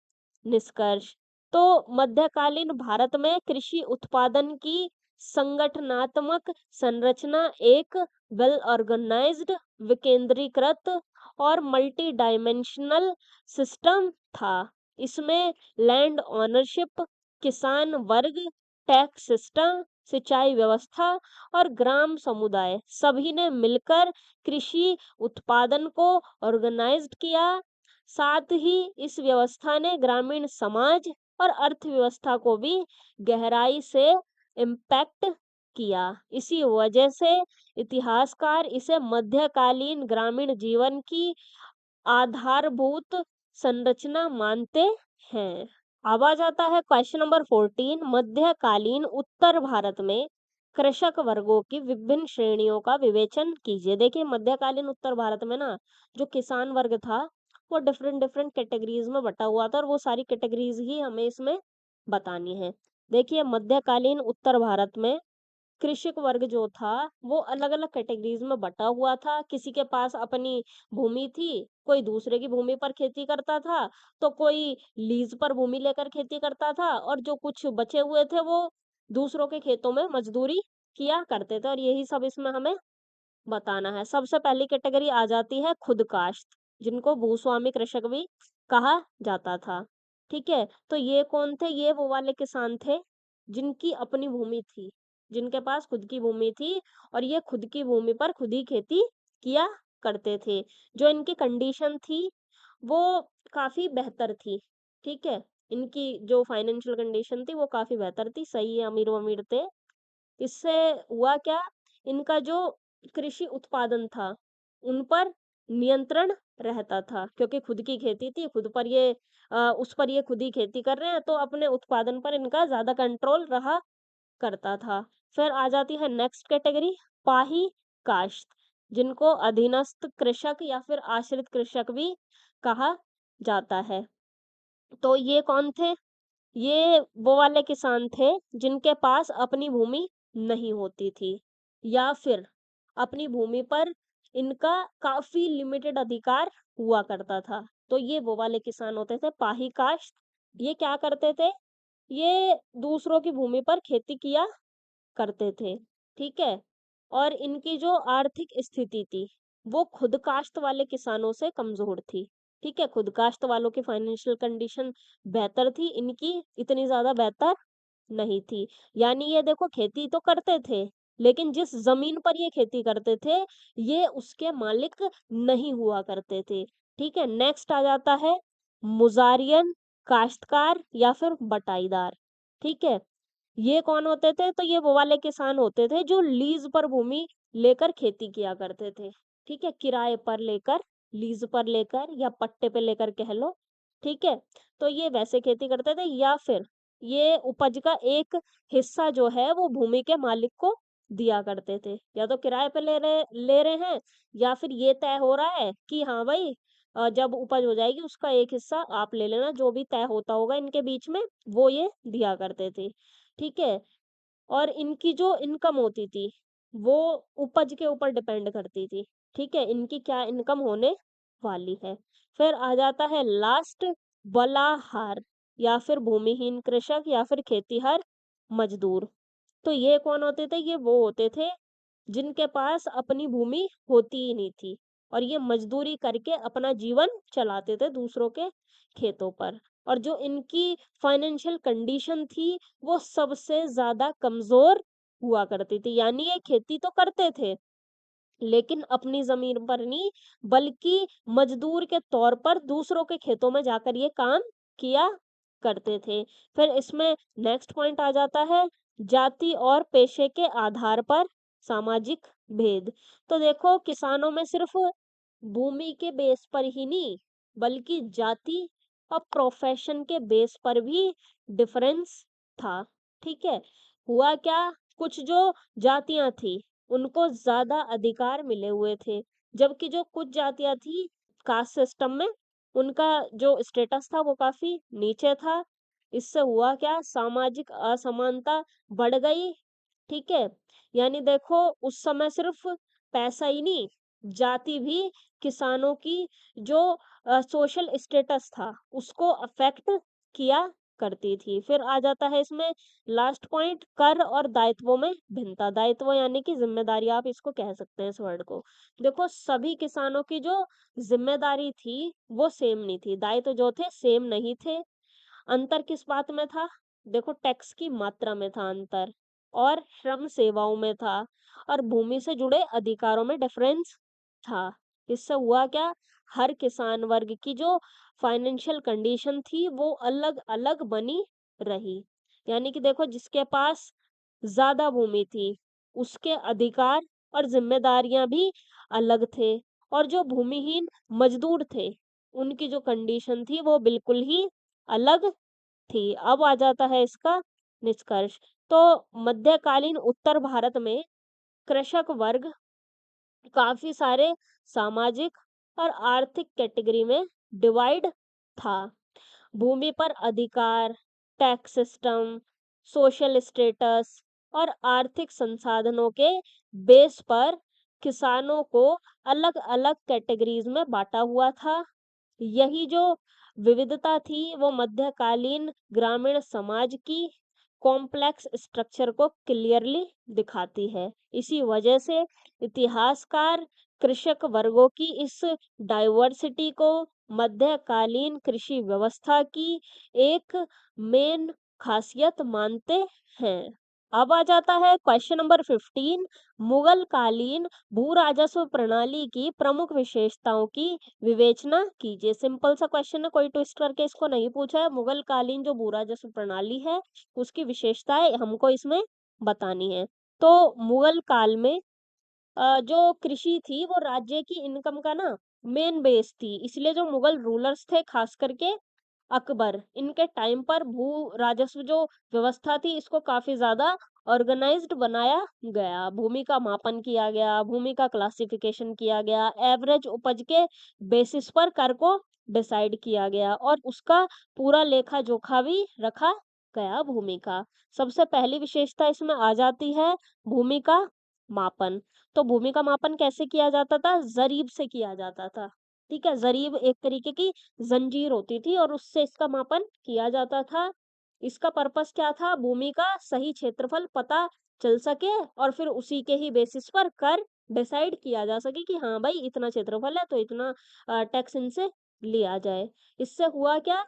निष्कर्ष। तो मध्यकालीन भारत में कृषि उत्पादन की संगठनात्मक संरचना एक वेल ऑर्गेनाइज्ड, विकेंद्रीकृत और मल्टी डायमेंशनल सिस्टम था। इसमें लैंड ओनरशिप, किसान वर्ग, टैक्स सिस्टम, सिंचाई व्यवस्था और ग्राम समुदाय सभी ने मिलकर कृषि उत्पादन को ऑर्गेनाइज्ड किया। साथ ही इस व्यवस्था ने ग्रामीण समाज और अर्थव्यवस्था को भी गहराई से इम्पैक्ट किया। इसी वजह से इतिहासकार इसे मध्यकालीन ग्रामीण जीवन की आधारभूत संरचना मानते हैं। अब आ जाता है क्वेश्चन नंबर 14, मध्यकालीन उत्तर भारत में कृषक वर्गों की विभिन्न श्रेणियों का विवेचन कीजिए। देखिए मध्यकालीन उत्तर भारत में ना जो किसान वर्ग था वो डिफरेंट डिफरेंट कैटेगरीज में बटा हुआ था और वो सारी कैटेगरीज ही हमें इसमें बतानी है। देखिए मध्यकालीन उत्तर भारत में कृषक वर्ग जो था वो अलग अलग कैटेगरीज में बटा हुआ था। किसी के पास अपनी भूमि थी, कोई दूसरे की भूमि पर खेती करता था, तो कोई लीज पर भूमि लेकर खेती करता था, और जो कुछ बचे हुए थे वो दूसरों के खेतों में मजदूरी किया करते थे। और यही सब इसमें हमें बताना है। सबसे पहली कैटेगरी आ जाती है खुद काश्त, जिनको भूस्वामी कृषक भी कहा जाता था। ठीक है, तो ये कौन थे? ये वो वाले किसान थे जिनकी अपनी भूमि थी, जिनके पास खुद की भूमि थी और ये खुद की भूमि पर खुद ही खेती किया करते थे। जो इनकी कंडीशन थी वो काफी बेहतर थी। ठीक है, इनकी जो फाइनेंशियल कंडीशन थी वो काफी बेहतर थी, सही है, अमीर अमीर थे। इससे हुआ क्या, इनका जो कृषि उत्पादन था उन पर नियंत्रण रहता था, क्योंकि खुद की खेती थी, खुद पर ये उस पर ये खुद ही खेती कर रहे हैं, तो अपने उत्पादन पर इनका ज्यादा कंट्रोल रहा करता था। फिर आ जाती है नेक्स्ट कैटेगरी, पाही काश्त, जिनको अधीनस्थ कृषक या फिर आश्रित कृषक भी कहा जाता है। तो ये कौन थे? ये वो वाले किसान थे जिनके पास अपनी भूमि नहीं होती थी, या फिर अपनी भूमि पर इनका काफी लिमिटेड अधिकार हुआ करता था। तो ये वो वाले किसान होते थे पाही काश्त। ये क्या करते थे? ये दूसरों की भूमि पर खेती किया करते थे। ठीक है, और इनकी जो आर्थिक स्थिति थी वो खुद काश्त वाले किसानों से कमजोर थी। ठीक है, खुद काश्त वालों की फाइनेंशियल कंडीशन बेहतर थी, इनकी इतनी ज्यादा बेहतर नहीं थी। यानी ये देखो खेती तो करते थे लेकिन जिस जमीन पर ये खेती करते थे ये उसके मालिक नहीं हुआ करते थे। ठीक है, नेक्स्ट आ जाता है मुजारियन काश्तकार या फिर बटाईदार। ठीक है, ये कौन होते थे? तो ये वो वाले किसान होते थे जो लीज पर भूमि लेकर खेती किया करते थे। ठीक है, किराए पर लेकर, लीज पर लेकर या पट्टे पे लेकर कह लो। ठीक है, तो ये वैसे खेती करते थे, या फिर ये उपज का एक हिस्सा जो है वो भूमि के मालिक को दिया करते थे। या तो किराए पे ले रहे हैं, या फिर ये तय हो रहा है कि हाँ भाई जब उपज हो जाएगी उसका एक हिस्सा आप ले लेना, जो भी तय होता होगा इनके बीच में वो ये दिया करते थे। ठीक है, और इनकी जो इनकम होती थी वो उपज के ऊपर डिपेंड करती थी। ठीक है, इनकी क्या इनकम होने वाली है। फिर आ जाता है लास्ट, बलाहार या फिर भूमिहीन कृषक या फिर खेतीहर मजदूर। तो ये कौन होते थे? ये वो होते थे जिनके पास अपनी भूमि होती ही नहीं थी और ये मजदूरी करके अपना जीवन चलाते थे दूसरों के खेतों पर। और जो इनकी फाइनेंशियल कंडीशन थी वो सबसे ज्यादा कमजोर हुआ करती थी। यानी ये खेती तो करते थे लेकिन अपनी जमीन पर नहीं, बल्कि मजदूर के तौर पर दूसरों के खेतों में जाकर ये काम किया करते थे। फिर इसमें नेक्स्ट पॉइंट आ जाता है, जाति और पेशे के आधार पर सामाजिक भेद। तो देखो किसानों में सिर्फ भूमि के बेस पर ही नहीं, बल्कि जाति और प्रोफेशन के बेस पर भी डिफरेंस था। ठीक है, हुआ क्या, कुछ जो जातियां थी उनको ज्यादा अधिकार मिले हुए थे, जबकि जो कुछ जातियां थी कास्ट सिस्टम में उनका जो स्टेटस था वो काफी नीचे था। इससे हुआ क्या, सामाजिक असमानता बढ़ गई। ठीक है, यानी देखो उस समय सिर्फ पैसा ही नहीं, जाति भी किसानों की जो सोशल स्टेटस था उसको अफेक्ट किया करती थी। फिर आ जाता है इसमें लास्ट पॉइंट, कर और दायित्वों में भिन्नता। दायित्व यानी कि जिम्मेदारी, आप इसको कह सकते हैं इस वर्ड को। देखो सभी किसानों की जो जिम्मेदारी थी वो सेम नहीं थी, दायित्व जो थे सेम नहीं थे। अंतर किस बात में था, देखो टैक्स की मात्रा में था अंतर, और श्रम सेवाओं में था, और भूमि से जुड़े अधिकारों में डिफरेंस था। इससे हुआ क्या, हर किसान वर्ग की जो फाइनेंशियल कंडीशन थी वो अलग अलग बनी रही। यानी कि देखो जिसके पास ज्यादा भूमि थी उसके अधिकार और जिम्मेदारियां भी अलग थे, और जो भूमिहीन मजदूर थे उनकी जो कंडीशन थी वो बिल्कुल ही अलग थी। अब आ जाता है इसका निष्कर्ष। तो मध्यकालीन उत्तर भारत में कृषक वर्ग काफी सारे सामाजिक और आर्थिक कैटेगरी में डिवाइड था। भूमि पर अधिकार, टैक्स सिस्टम, सोशल स्टेटस और आर्थिक संसाधनों के बेस पर किसानों को अलग अलग कैटेगरीज में बांटा हुआ था। यही जो विविधता थी वो मध्यकालीन ग्रामीण समाज की कॉम्प्लेक्स स्ट्रक्चर को क्लियरली दिखाती है। इसी वजह से इतिहासकार कृषक वर्गों की इस डाइवर्सिटी को मध्यकालीन कृषि व्यवस्था की एक मेन खासियत मानते हैं। अब आ जाता है क्वेश्चन नंबर 15, मुगल कालीन भू राजस्व प्रणाली की प्रमुख विशेषताओं की विवेचना कीजिए। सिंपल सा क्वेश्चन है, कोई ट्विस्ट करके इसको नहीं पूछा है। मुगल कालीन जो भू राजस्व प्रणाली है उसकी विशेषताएं हमको इसमें बतानी है। तो मुगल काल में जो कृषि थी वो राज्य की इनकम का ना मेन बेस थी, इसलिए जो मुगल रूलर्स थे खास करके अकबर, इनके टाइम पर भू राजस्व जो व्यवस्था थी इसको काफी ज्यादा ऑर्गेनाइज्ड बनाया गया। भूमि का मापन किया गया, भूमि का क्लासिफिकेशन किया गया, एवरेज उपज के बेसिस पर कर को डिसाइड किया गया, और उसका पूरा लेखा जोखा भी रखा गया भूमि का। सबसे पहली विशेषता इसमें आ जाती है भूमि का मापन। तो भूमि का मापन कैसे किया जाता था, जरीब से किया जाता था। ठीक है, जरीब एक तरीके की जंजीर होती थी और उससे इसका मापन किया जाता था। इसका पर्पस क्या था, भूमि का सही क्षेत्रफल पता चल सके और फिर उसी के ही बेसिस पर कर डिसाइड किया जा सके कि हाँ भाई इतना क्षेत्रफल है तो इतना टैक्स इनसे लिया जाए। इससे हुआ क्या,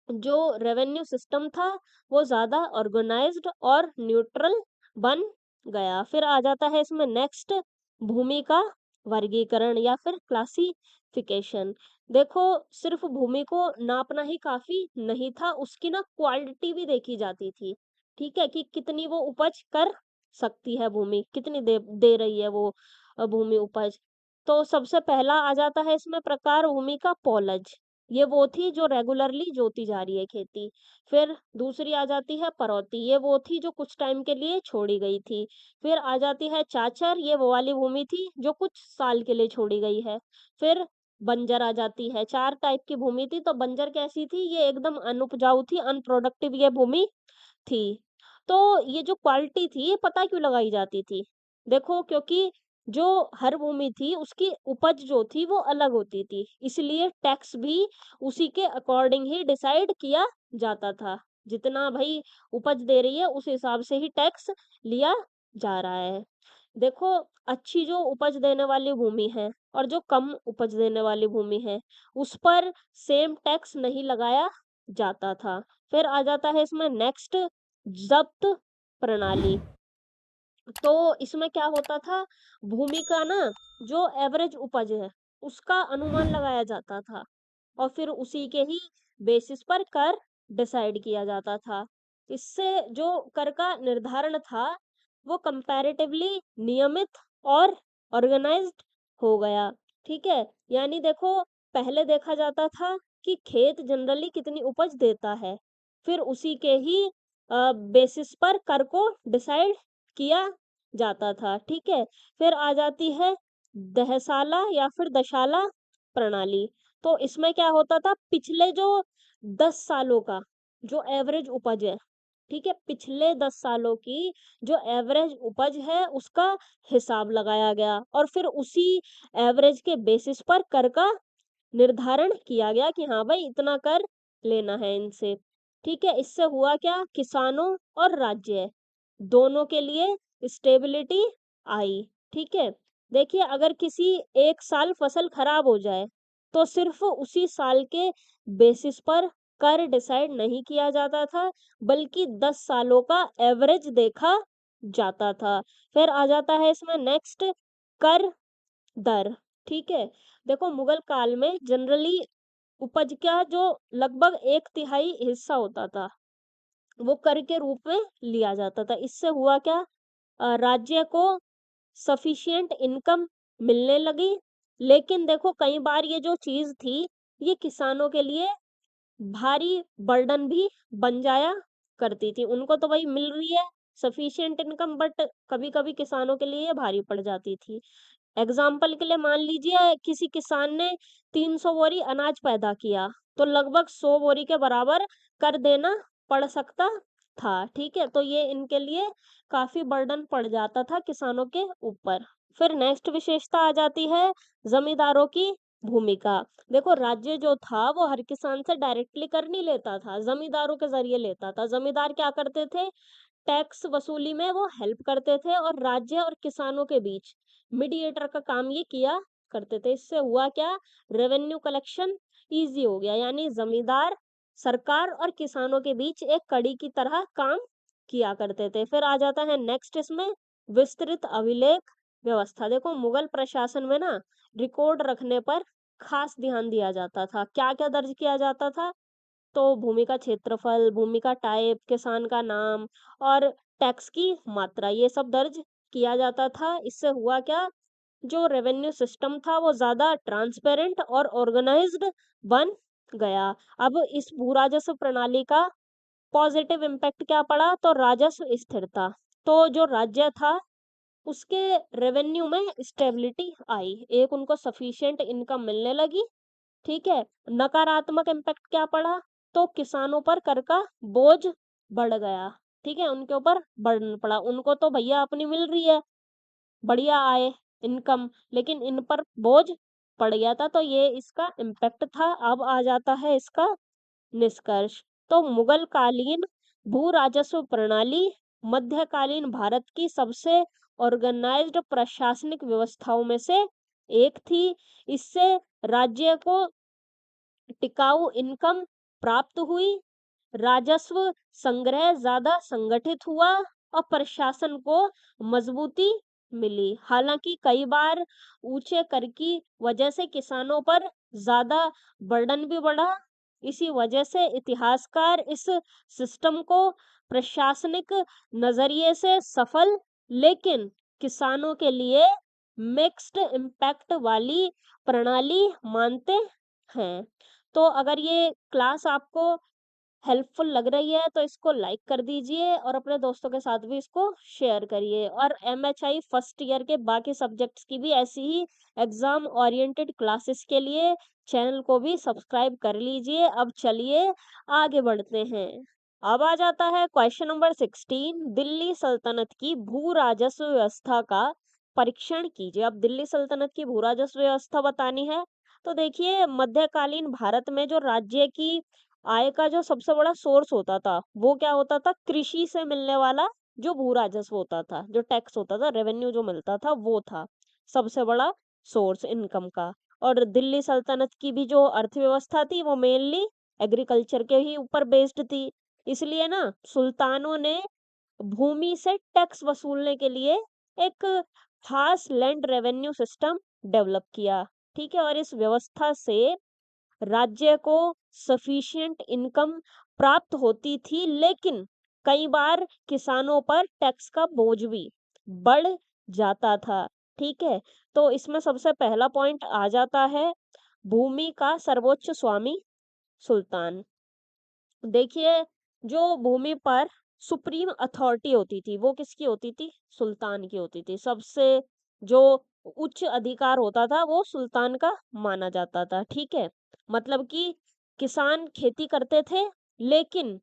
जो रेवेन्यू सिस्टम था वो ज्यादा ऑर्गेनाइज्ड और न्यूट्रल बन गया। फिर आ जाता है इसमें नेक्स्ट, भूमि का वर्गीकरण या फिर क्लासिफिकेशन। देखो सिर्फ भूमि को नापना ही काफी नहीं था, उसकी ना क्वालिटी भी देखी जाती थी। ठीक है, कि कितनी वो उपज कर सकती है भूमि, कितनी दे रही है वो भूमि उपज। तो सबसे पहला आ जाता है इसमें प्रकार भूमि का पॉलज, ये वो थी जो रेगुलरली जोती जा रही है खेती। फिर दूसरी आ जाती है परौती, ये वो थी जो कुछ टाइम के लिए छोड़ी गई थी। फिर आ जाती है चाचर, ये वो वाली भूमि थी जो कुछ साल के लिए छोड़ी गई है। फिर बंजर आ जाती है, चार टाइप की भूमि थी। तो बंजर कैसी थी, ये एकदम अनुपजाऊ थी, अनप्रोडक्टिव ये भूमि थी। तो ये जो क्वालिटी थी ये पता क्यों लगाई जाती थी, देखो क्योंकि जो हर भूमि थी उसकी उपज जो थी वो अलग होती थी, इसलिए टैक्स भी उसी के अकॉर्डिंग ही डिसाइड किया जाता था। जितना भाई उपज दे रही है उस हिसाब से ही टैक्स लिया जा रहा है। देखो, अच्छी जो उपज देने वाली भूमि है और जो कम उपज देने वाली भूमि है, उस पर सेम टैक्स नहीं लगाया जाता था। फिर आ जाता है इसमें नेक्स्ट, ज़ब्त प्रणाली। तो इसमें क्या होता था, भूमि का ना जो एवरेज उपज है, उसका अनुमान लगाया जाता था और फिर उसी के ही बेसिस पर कर डिसाइड किया जाता था। इससे जो कर का निर्धारण था, वो कंपैरेटिवली नियमित और ऑर्गेनाइज्ड हो गया। ठीक है? यानी देखो, पहले देखा जाता था कि खेत जनरली कितनी उपज देता है, फिर उसी के ही बेसिस पर कर को डिसाइड किया जाता था। ठीक है? फिर आ जाती है दहसाला या फिर दशाला प्रणाली। तो इसमें क्या होता था, पिछले जो 10 सालों का जो एवरेज उपज है, ठीक है? पिछले 10 सालों की जो एवरेज उपज है, उसका हिसाब लगाया गया और फिर उसी एवरेज के बेसिस पर कर का निर्धारण किया गया कि हाँ भाई, इतना कर लेना है इनसे। ठीक है? इससे हुआ क्या, किसानों और राज्य दोनों के लिए स्टेबिलिटी आई। ठीक है? देखिए, अगर किसी एक साल फसल खराब हो जाए, तो सिर्फ उसी साल के बेसिस पर कर डिसाइड नहीं किया जाता था, बल्कि 10 सालों का एवरेज देखा जाता था। फिर आ जाता है इसमें नेक्स्ट, कर दर। ठीक है? देखो, मुगल काल में जनरली उपज का जो लगभग 1/3 हिस्सा होता था, वो कर के रूप में लिया जाता था। इससे हुआ क्या, राज्य को सफिशिएंट इनकम मिलने लगी। लेकिन देखो, कई बार ये जो चीज़ थी, ये किसानों के लिए भारी बर्डन भी बन जाया करती थी। उनको तो भाई मिल रही है सफिशिएंट इनकम, बट कभी-कभी किसानों के लिए ये भारी पड़ जाती थी। एग्जाम्पल के लिए मान लीजिए, किसी किसान ने 300 बोरी अनाज पैदा किया, तो लगभग 100 बोरी के बराबर कर देना पड़ सकता था। ठीक है? तो ये इनके लिए काफ़ी बर्डन पड़ जाता था किसानों के ऊपर। फिर नेक्स्ट विशेषता आ जाती है ज़मींदारों की भूमिका। देखो, राज्य जो था वो हर किसान से डायरेक्टली कर नहीं लेता था, ज़मींदारों के ज़रिए लेता था। ज़मींदार क्या करते थे, टैक्स वसूली में वो हेल्प करते थे और राज्य और किसानों के बीच मीडिएटर का काम ये किया करते थे। इससे हुआ क्या, रेवेन्यू कलेक्शन इजी हो गया, यानी जमींदार सरकार और किसानों के बीच एक कड़ी की तरह काम किया करते थे। फिर आ जाता है नेक्स्ट इसमें, विस्तृत अभिलेख व्यवस्था। देखो, मुगल प्रशासन में ना रिकॉर्ड रखने पर खास ध्यान दिया जाता था। क्या क्या दर्ज किया जाता था, तो भूमि का क्षेत्रफल, भूमि का टाइप, किसान का नाम और टैक्स की मात्रा, ये सब दर्ज किया जाता था। इससे हुआ क्या, जो रेवेन्यू सिस्टम था वो ज़्यादा ट्रांसपेरेंट और ऑर्गेनाइज्ड बन गया। अब इस भू राजस्व प्रणाली का पॉजिटिव इम्पैक्ट क्या पड़ा, तो राजस्व स्थिरता। तो जो राज्य था, उसके रेवेन्यू में स्टेबिलिटी आई, एक उनको सफिशिएंट इनकम मिलने लगी। ठीक है? नकारात्मक इम्पैक्ट क्या पड़ा, तो किसानों पर कर का बोझ बढ़ गया। ठीक है? उनके ऊपर बर्डन पड़ा। उनको तो भैया अपनी मिल रही है, बढ़िया आय, इनकम, लेकिन इन पर बोझ पड़ गया था। तो ये इसका इम्पैक्ट था। अब आ जाता है इसका निष्कर्ष। तो मुगल कालीन भू राजस्व प्रणाली मध्यकालीन भारत की सबसे ऑर्गेनाइज्ड प्रशासनिक व्यवस्थाओं में से एक थी। इससे राज्य को टिकाऊ इनकम प्राप्त हुई, राजस्व संग्रह ज्यादा संगठित हुआ और प्रशासन को मजबूती मिली। हालांकि कई बार ऊंचे कर की वजह से किसानों पर ज्यादा बर्डन भी बढ़ा। इसी वजह से इतिहासकार इस सिस्टम को प्रशासनिक नजरिए से सफल, लेकिन किसानों के लिए मिक्स्ड इम्पैक्ट वाली प्रणाली मानते हैं। तो अगर ये क्लास आपको हेल्पफुल लग रही है, तो इसको लाइक कर दीजिए और अपने दोस्तों के साथ भी इसको शेयर करिए। और एमएचआई फर्स्ट ईयर के बाकी सब्जेक्ट्स की भी ऐसी ही एग्जाम ओरिएंटेड क्लासेस के लिए चैनल को भी सब्सक्राइब कर लीजिए। अब चलिए आगे बढ़ते हैं। अब आ जाता है क्वेश्चन नंबर 16, दिल्ली सल्तनत की भू राजस्व व्यवस्था का परीक्षण कीजिए। अब दिल्ली सल्तनत की भू राजस्व व्यवस्था बतानी है। तो देखिए, मध्यकालीन भारत में जो राज्य की आय का जो सबसे बड़ा सोर्स होता था, वो क्या होता था, कृषि से मिलने वाला जो भू राजस्व होता था, जो टैक्स होता था, रेवेन्यू जो मिलता था, वो था सबसे बड़ा सोर्स इनकम का। और दिल्ली सल्तनत की भी जो अर्थव्यवस्था थी वो मेनली एग्रीकल्चर के ही ऊपर बेस्ड थी। इसलिए ना सुल्तानों ने भूमि से टैक्स वसूलने के लिए एक खास लैंड रेवेन्यू सिस्टम डेवलप किया। ठीक है, और इस व्यवस्था से राज्य को सफिशिएंट इनकम प्राप्त होती थी, लेकिन कई बार किसानों पर टैक्स का बोझ भी बढ़ जाता था। ठीक है, तो इसमें सबसे पहला पॉइंट आ जाता है भूमि का सर्वोच्च स्वामी सुल्तान। देखिए, जो भूमि पर सुप्रीम अथॉरिटी होती थी वो किसकी होती थी? सुल्तान की होती थी। सबसे जो उच्च अधिकार होता था वो सुल्तान का माना जाता था। ठीक है, मतलब कि किसान खेती करते थे, लेकिन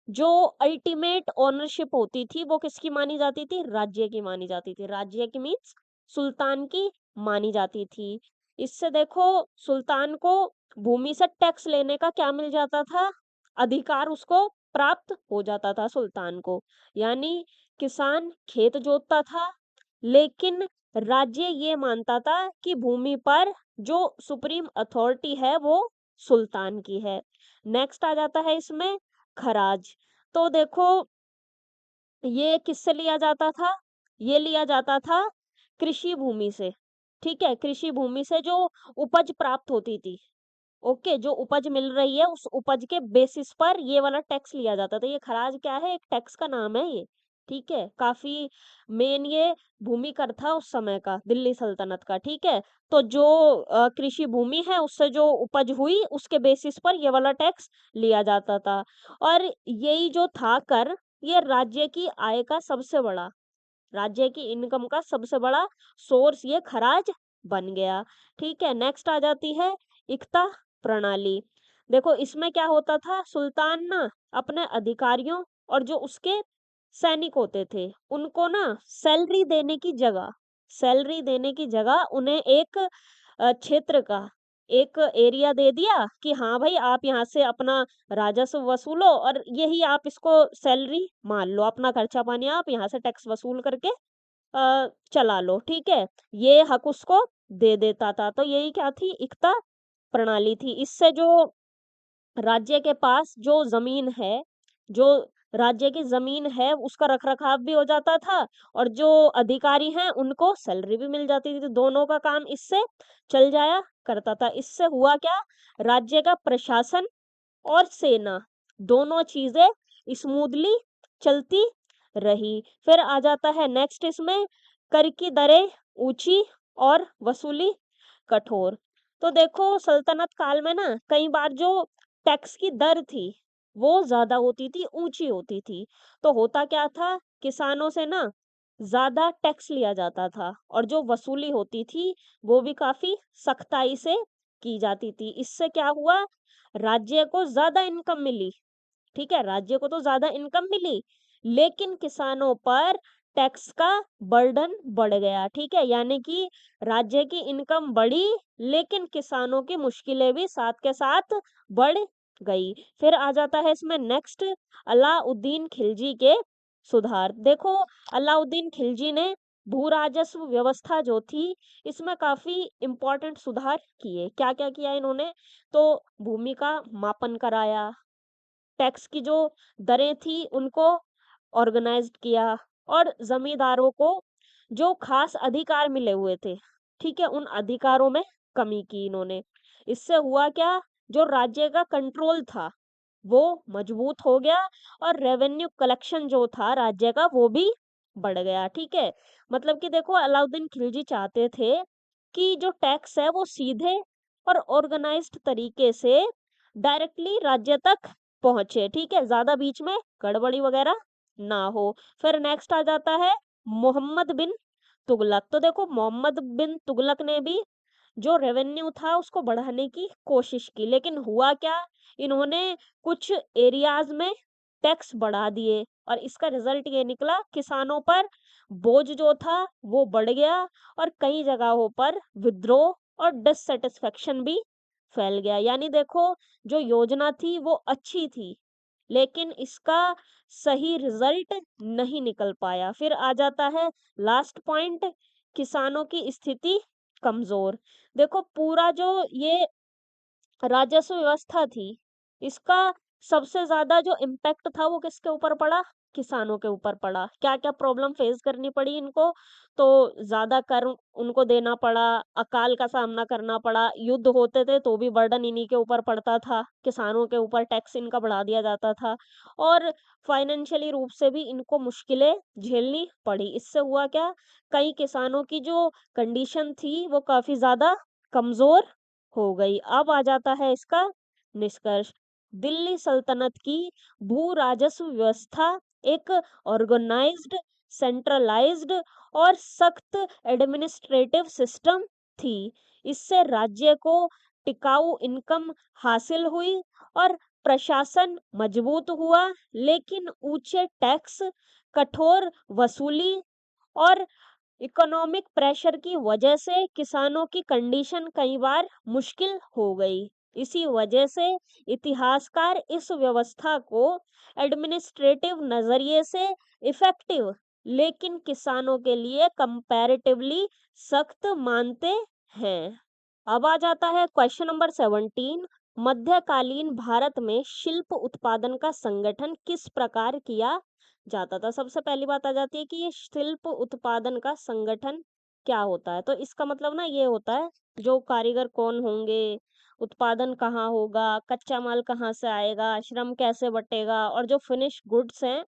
जो अल्टीमेट ओनरशिप होती थी वो किसकी मानी जाती थी? राज्य की मानी जाती थी। राज्य की मीन्स सुल्तान की मानी जाती थी। इससे देखो सुल्तान को भूमि से टैक्स लेने का क्या मिल जाता था? अधिकार उसको प्राप्त हो जाता था सुल्तान को। यानी किसान खेत जोतता था, लेकिन राज्य ये मानता था कि भूमि पर जो सुप्रीम अथॉरिटी है वो सुल्तान की है। नेक्स्ट आ जाता है इसमें खराज। तो देखो ये किससे लिया जाता था? ये लिया जाता था कृषि भूमि से। ठीक है, कृषि भूमि से जो उपज प्राप्त होती थी, ओके, जो उपज मिल रही है उस उपज के बेसिस पर ये वाला टैक्स लिया जाता था। ये खराज क्या है? एक टैक्स का नाम है ये। ठीक है, काफी मेन ये भूमि कर था उस समय का, दिल्ली सल्तनत का। ठीक है, तो जो कृषि भूमि है उससे जो उपज हुई उसके बेसिस पर ये वाला टैक्स लिया जाता था। और यही जो था कर, ये राज्य की आय का सबसे बड़ा, राज्य की इनकम का सबसे बड़ा सोर्स ये खराज बन गया। ठीक है, नेक्स्ट आ जाती है इक्ता प्रणाली। देखो इसमें क्या होता था, सुल्तान ना अपने अधिकारियों और जो उसके सैनिक होते थे उनको ना सैलरी देने की जगह, सैलरी देने की जगह उन्हें एक क्षेत्र का एक एरिया दे दिया कि हाँ भाई आप यहाँ से अपना राजस्व वसूलो और यही आप इसको सैलरी मान लो, अपना खर्चा पानी आप यहाँ से टैक्स वसूल करके चला लो। ठीक है, ये हक उसको दे देता था। तो यही क्या थी? इक्ता प्रणाली थी। इससे जो राज्य के पास जो जमीन है, जो राज्य की जमीन है उसका रखरखाव भी हो जाता था, और जो अधिकारी हैं उनको सैलरी भी मिल जाती थी। तो दोनों का काम इससे चल जाया करता था। इससे हुआ क्या? राज्य का प्रशासन और सेना दोनों चीजें स्मूथली चलती रही। फिर आ जाता है नेक्स्ट इसमें कर की दरें ऊंची और वसूली कठोर। तो देखो सल्तनत काल में ना कई बार जो टैक्स की दर थी वो ज्यादा होती थी, ऊंची होती थी। तो होता क्या था, किसानों से ना ज्यादा टैक्स लिया जाता था, और जो वसूली होती थी वो भी काफी सख्ताई से की जाती थी। इससे क्या हुआ? राज्य को ज्यादा इनकम मिली। ठीक है, राज्य को तो ज्यादा इनकम मिली, लेकिन किसानों पर टैक्स का बर्डन बढ़ गया। ठीक है, यानी कि राज्य की इनकम बढ़ी, लेकिन किसानों की मुश्किलें भी साथ के साथ बढ़ गई। फिर आ जाता है इसमें नेक्स्ट अलाउद्दीन खिलजी के सुधार। देखो अलाउद्दीन खिलजी ने भू राजस्व व्यवस्था जो थी इसमें काफी इम्पोर्टेंट सुधार किए। क्या क्या किया इन्होंने? तो भूमि का मापन कराया, टैक्स की जो दरें थी उनको ऑर्गेनाइज्ड किया, और जमींदारों को जो खास अधिकार मिले हुए थे, ठीक है, उन अधिकारों में कमी की इन्होंने। इससे हुआ क्या? जो राज्य का कंट्रोल था वो मजबूत हो गया, और रेवेन्यू कलेक्शन जो था राज्य का वो भी बढ़ गया। ठीक है, मतलब कि देखो अलाउद्दीन खिलजी चाहते थे कि जो टैक्स है वो सीधे और ऑर्गेनाइज्ड तरीके से डायरेक्टली राज्य तक पहुंचे। ठीक है, ज्यादा बीच में गड़बड़ी वगैरह ना हो। फिर नेक्स्ट आ जाता है मोहम्मद बिन तुगलक। तो देखो मोहम्मद बिन तुगलक ने भी जो रेवेन्यू था उसको बढ़ाने की कोशिश की, लेकिन हुआ क्या? इन्होंने कुछ एरियाज में टैक्स बढ़ा दिए, और इसका रिजल्ट ये निकला किसानों पर बोझ जो था वो बढ़ गया, और कई जगहों पर विद्रोह और डिससेटिस्फेक्शन भी फैल गया। यानी देखो जो योजना थी वो अच्छी थी, लेकिन इसका सही रिजल्ट नहीं निकल पाया। फिर आ जाता है लास्ट पॉइंट, किसानों की स्थिति कमजोर। देखो पूरा जो ये राजस्व व्यवस्था थी, इसका सबसे ज्यादा जो इम्पैक्ट था वो किसके ऊपर पड़ा? किसानों के ऊपर पड़ा। क्या क्या प्रॉब्लम फेस करनी पड़ी इनको? तो ज्यादा कर उनको देना पड़ा, अकाल का सामना करना पड़ा, युद्ध होते थे तो भी बर्डन इन्हीं के ऊपर पड़ता था, किसानों के ऊपर टैक्स इनका बढ़ा दिया जाता था, और फाइनेंशियली रूप से भी इनको मुश्किलें झेलनी पड़ी। इससे हुआ क्या, कई किसानों की जो कंडीशन थी वो काफी ज्यादा कमजोर हो गई। अब आ जाता है इसका निष्कर्ष। दिल्ली सल्तनत की भू राजस्व व्यवस्था एक ऑर्गेनाइज्ड, सेंट्रलाइज्ड और सख्त एडमिनिस्ट्रेटिव सिस्टम थी। इससे राज्य को टिकाऊ इनकम हासिल हुई और प्रशासन मजबूत हुआ, लेकिन ऊंचे टैक्स, कठोर वसूली और इकोनॉमिक प्रेशर की वजह से किसानों की कंडीशन कई बार मुश्किल हो गई। इसी वजह से इतिहासकार इस व्यवस्था को एडमिनिस्ट्रेटिव नजरिए से इफेक्टिव, लेकिन किसानों के लिए कंपैरेटिवली सख्त मानते हैं। अब आ जाता है क्वेश्चन नंबर 17। मध्यकालीन भारत में शिल्प उत्पादन का संगठन किस प्रकार किया जाता था? सबसे पहली बात आ जाती है कि ये शिल्प उत्पादन का संगठन क्या होता है। तो इसका मतलब ना ये होता है, जो कारीगर कौन होंगे, उत्पादन कहाँ होगा, कच्चा माल कहाँ से आएगा, श्रम कैसे बटेगा, और जो फिनिश गुड्स हैं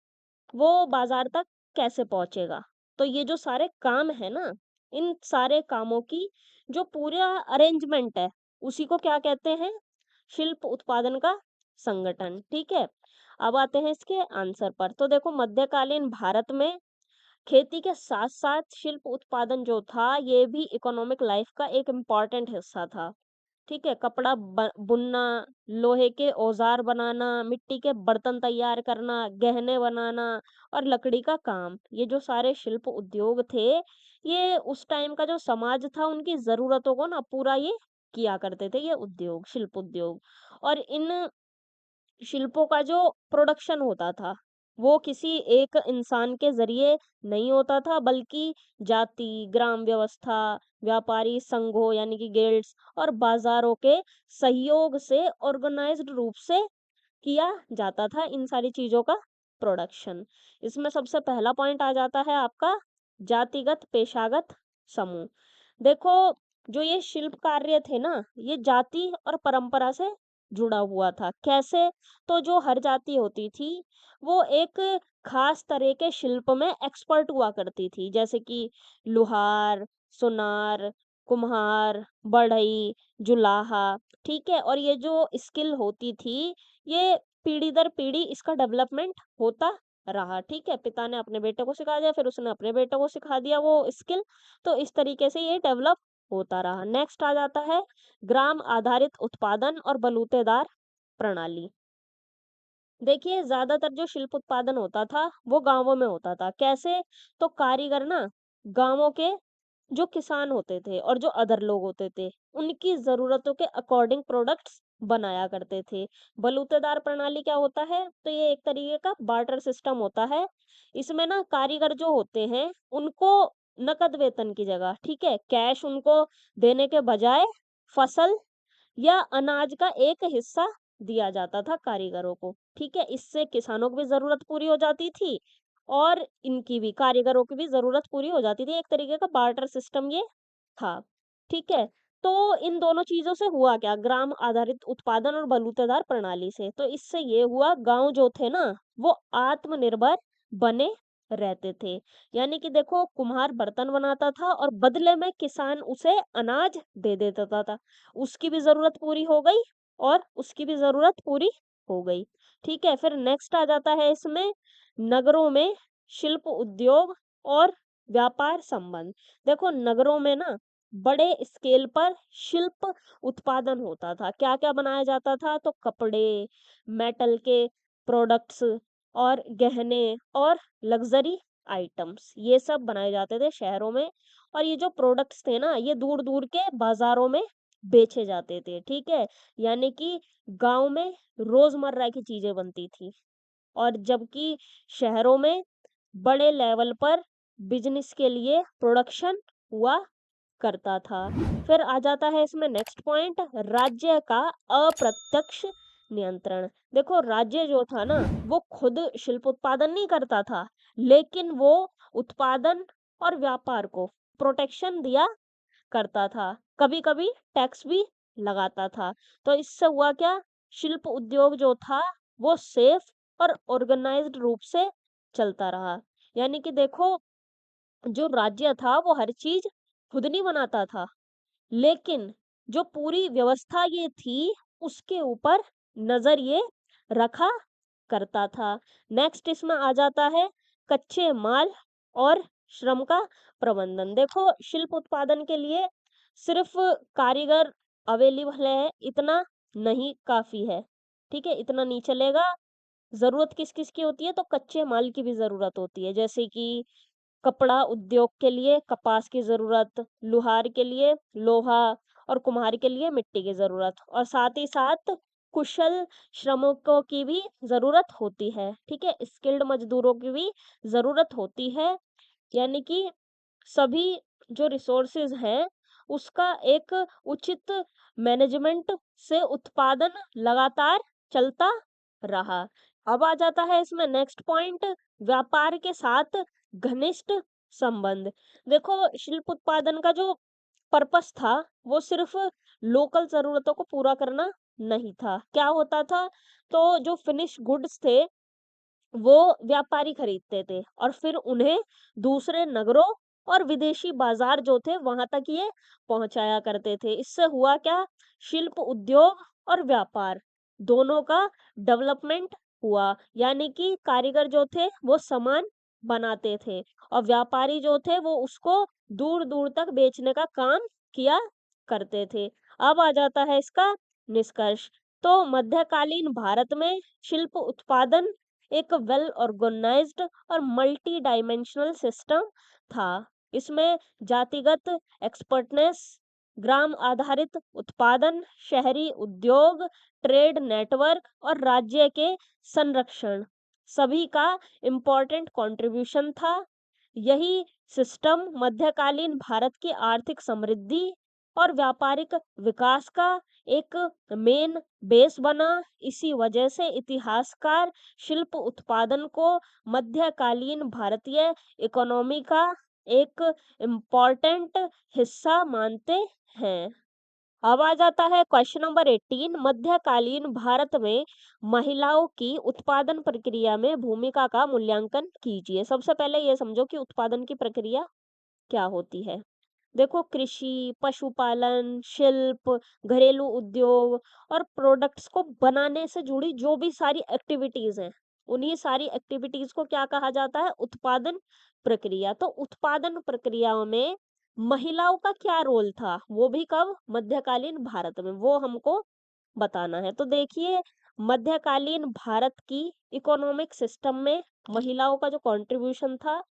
वो बाजार तक कैसे पहुंचेगा। तो ये जो सारे काम है ना, इन सारे कामों की जो पूरा अरेंजमेंट है, उसी को क्या कहते हैं? शिल्प उत्पादन का संगठन। ठीक है, अब आते हैं इसके आंसर पर। तो देखो मध्यकालीन भारत में खेती के साथ साथ शिल्प उत्पादन जो था, ये भी इकोनॉमिक लाइफ का एक इम्पॉर्टेंट हिस्सा था। ठीक है, कपड़ा बुनना, लोहे के औजार बनाना, मिट्टी के बर्तन तैयार करना, गहने बनाना और लकड़ी का काम, ये जो सारे शिल्प उद्योग थे, ये उस टाइम का जो समाज था उनकी जरूरतों को ना पूरा ये किया करते थे, ये उद्योग, शिल्प उद्योग। और इन शिल्पों का जो प्रोडक्शन होता था, वो किसी एक इंसान के जरिए नहीं होता था, बल्कि जाति, ग्राम व्यवस्था, व्यापारी संघों यानी कि गिल्ड्स और बाजारों के सहयोग से ऑर्गेनाइज्ड रूप से किया जाता था इन सारी चीजों का प्रोडक्शन। इसमें सबसे पहला पॉइंट आ जाता है आपका जातिगत पेशागत समूह। देखो जो ये शिल्प कार्य थे ना, ये जाति और परंपरा से जुड़ा हुआ था। कैसे? तो जो हर जाति होती थी वो एक खास तरह के शिल्प में एक्सपर्ट हुआ करती थी, जैसे कि लुहार, सुनार, कुम्हार, बढ़ई, जुलाहा। ठीक है, और ये जो स्किल होती थी, ये पीढ़ी दर पीढ़ी इसका डेवलपमेंट होता रहा। ठीक है, पिता ने अपने बेटे को सिखा दिया, फिर उसने अपने बेटे को सिखा दिया वो स्किल। तो इस तरीके से ये डेवलप होता रहा। नेक्स्ट आ जाता है ग्राम आधारित उत्पादन और बलूतेदार प्रणाली। देखिए ज्यादातर जो शिल्प उत्पादन होता था वो गांवों में होता था। कैसे? तो कारीगर ना गांवों के जो किसान होते थे और जो अदर लोग होते थे, उनकी जरूरतों के अकॉर्डिंग प्रोडक्ट्स बनाया करते थे। बलूतेदार प्रणाली क्या होता है? तो ये एक तरीके का बार्टर सिस्टम होता है। इसमें ना कारीगर जो होते हैं उनको नकद वेतन की जगह, ठीक है, कैश उनको देने के बजाय फसल या अनाज का एक हिस्सा दिया जाता था कारीगरों को। ठीक है, इससे किसानों की भी जरूरत पूरी हो जाती थी और इनकी भी, कारीगरों की भी जरूरत पूरी हो जाती थी। एक तरीके का बार्टर सिस्टम ये था। ठीक है, तो इन दोनों चीजों से हुआ क्या, ग्राम आधारित उत्पादन और बलूतेदार प्रणाली से, तो इससे ये हुआ गांव जो थे ना वो आत्मनिर्भर बने रहते थे। यानी कि देखो कुम्हार बर्तन बनाता था और बदले में किसान उसे अनाज दे देता था, उसकी भी जरूरत पूरी हो गई और उसकी भी जरूरत पूरी हो गई। ठीक है, फिर नेक्स्ट आ जाता है इसमें नगरों में शिल्प उद्योग और व्यापार संबंध। देखो नगरों में ना बड़े स्केल पर शिल्प उत्पादन होता था। क्या क्या बनाया जाता था? तो कपड़े, मेटल के प्रोडक्ट्स और गहने और लग्जरी आइटम्स, ये सब बनाए जाते थे शहरों में। और ये जो प्रोडक्ट्स थे ना, ये दूर दूर के बाजारों में बेचे जाते थे, ठीक है? यानी कि गाँव में रोज़मर्रा की चीज़ें बनती थी और जबकि शहरों में बड़े लेवल पर बिज़नेस के लिए प्रोडक्शन हुआ करता था। फिर आ जाता है इसमें नेक्स्ट पॉइंट, राज्य का अप्रत्यक्ष नियंत्रण। देखो राज्य जो था ना, वो खुद शिल्प उत्पादन नहीं करता था, लेकिन वो उत्पादन और व्यापार को प्रोटेक्शन दिया करता था। कभी-कभी टैक्स भी लगाता था। तो इससे हुआ क्या? शिल्प उद्योग जो था वो सेफ और ऑर्गेनाइज्ड रूप से चलता रहा। यानी कि देखो, जो राज्य था वो हर चीज़ खुद नहीं बनाता था, लेकिन जो पूरी व्यवस्था ये थी, उसके ऊपर नज़र ये रखा करता था। नेक्स्ट इसमें आ जाता है कच्चे माल और श्रम का प्रबंधन। देखो शिल्प उत्पादन के लिए सिर्फ कारीगर अवेलेबल है, इतना नहीं काफ़ी है। ठीक है? इतना नहीं चलेगा। ज़रूरत किस-किस की होती है? तो कच्चे माल की भी ज़रूरत होती है। जैसे कि कपड़ा उद्योग के लिए कपास की ज़रूरत, लोहार के लिए लोहा और कुम्हार के लिए मिट्टी की ज़रूरत और साथ ही साथ कुशल श्रमिकों की भी ज़रूरत होती है, ठीक है? स्किल्ड मज़दूरों की भी ज़रूरत होती है, यानी कि सभी जो रिसोर्सेज़ हैं, उसका एक उचित मैनेजमेंट से उत्पादन लगातार चलता रहा। अब आ जाता है इसमें नेक्स्ट पॉइंट, व्यापार के साथ घनिष्ठ संबंध। देखो शिल्प उत्पादन का जो पर्पस था, वो सिर्फ लोकल ज़रूरतों को पूरा करना नहीं था। क्या होता था? तो जो फिनिश गुड्स थे, वो व्यापारी खरीदते थे और फिर उन्हें दूसरे नगरों और विदेशी बाजार जो थे वहां तक ये पहुंचाया करते थे। इससे हुआ क्या? शिल्प उद्योग और व्यापार दोनों का डेवलपमेंट हुआ, यानी कि कारीगर जो थे वो सामान बनाते थे और व्यापारी जो थे वो उसको दूर दूर तक बेचने का काम किया करते थे। अब आ जाता है इसका निष्कर्ष। तो मध्यकालीन भारत में शिल्प उत्पादन एक वेल ऑर्गेनाइज्ड और मल्टी डायमेंशनल सिस्टम था। इसमें जातिगत एक्सपर्टनेस, ग्राम आधारित उत्पादन, शहरी उद्योग, ट्रेड नेटवर्क और राज्य के संरक्षण सभी का इम्पोर्टेंट कंट्रीब्यूशन था। यही सिस्टम मध्यकालीन भारत की आर्थिक समृद्धि और व्यापारिक विकास का एक मेन बेस बना। इसी वजह से इतिहासकार शिल्प उत्पादन को मध्यकालीन भारतीय इकोनॉमी का एक इम्पोर्टेंट हिस्सा मानते हैं। अब आ जाता है क्वेश्चन नंबर 18, मध्यकालीन भारत में महिलाओं की उत्पादन प्रक्रिया में भूमिका का मूल्यांकन कीजिए। सबसे पहले ये समझो कि उत्पादन की प्रक्रिया क्या होती है। देखो कृषि, पशुपालन, शिल्प, घरेलू उद्योग और प्रोडक्ट्स को बनाने से जुड़ी जो भी सारी एक्टिविटीज हैं, उन्हीं सारी एक्टिविटीज को क्या कहा जाता है? उत्पादन प्रक्रिया। तो उत्पादन प्रक्रियाओं में महिलाओं का क्या रोल था? वो भी कब? मध्यकालीन भारत में, वो हमको बताना है। तो देखिए, मध्यकालीन भारत की इकोनॉमिक सिस्टम में महिलाओं का जो कंट्रीब्यूशन था,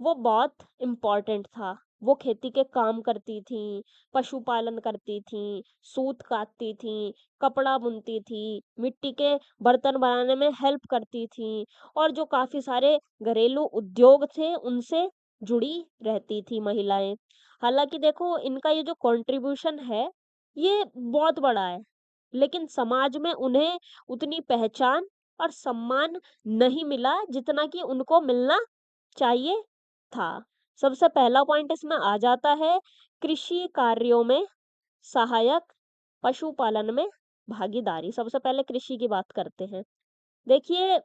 वो बहुत इम्पोर्टेंट था। वो खेती के काम करती थीं, पशुपालन करती थीं, सूत कातती थीं, कपड़ा बुनती थीं, मिट्टी के बर्तन बनाने में हेल्प करती थीं और जो काफ़ी सारे घरेलू उद्योग थे, उनसे जुड़ी रहती थी महिलाएँ। हालाँकि देखो, इनका ये जो कंट्रीब्यूशन है, ये बहुत बड़ा है, लेकिन समाज में उन्हें उतनी पहचान और सम्मान नहीं मिला, जितना कि उनको मिलना चाहिए था। सबसे पहला पॉइंट इसमें आ जाता है कृषि कार्यों में सहायक, पशुपालन में भागीदारी। सबसे पहले कृषि की बात करते हैं। देखिए,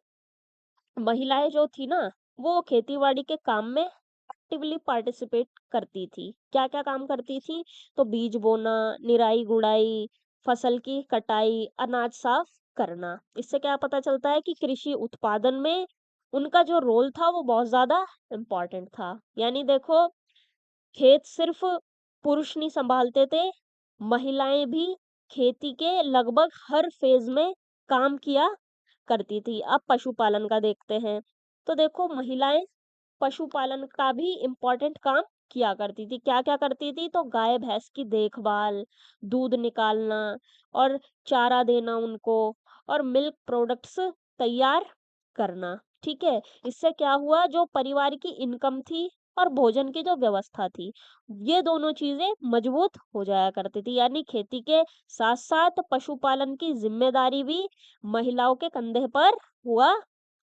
महिलाएं जो थी ना, वो खेतीबाड़ी के काम में एक्टिवली पार्टिसिपेट करती थी। क्या क्या काम करती थी? तो बीज बोना, निराई गुड़ाई, फसल की कटाई, अनाज साफ करना। इससे क्या पता चलता है कि कृषि उत्पादन में उनका जो रोल था वो बहुत ज्यादा इम्पोर्टेंट था। यानी देखो, खेत सिर्फ पुरुष नहीं संभालते थे, महिलाएं भी खेती के लगभग हर फेज में काम किया करती थी। अब पशुपालन का देखते हैं। तो देखो, महिलाएं पशुपालन का भी इम्पोर्टेंट काम किया करती थी। क्या-क्या करती थी? तो गाय भैंस की देखभाल, दूध निकालना और चारा देना उनको और मिल्क प्रोडक्ट्स तैयार करना, ठीक है? इससे क्या हुआ, जो परिवार की इनकम थी और भोजन की जो व्यवस्था थी, ये दोनों चीज़ें मजबूत हो जाया करती थी। यानी खेती के साथ-साथ पशुपालन की ज़िम्मेदारी भी महिलाओं के कंधे पर हुआ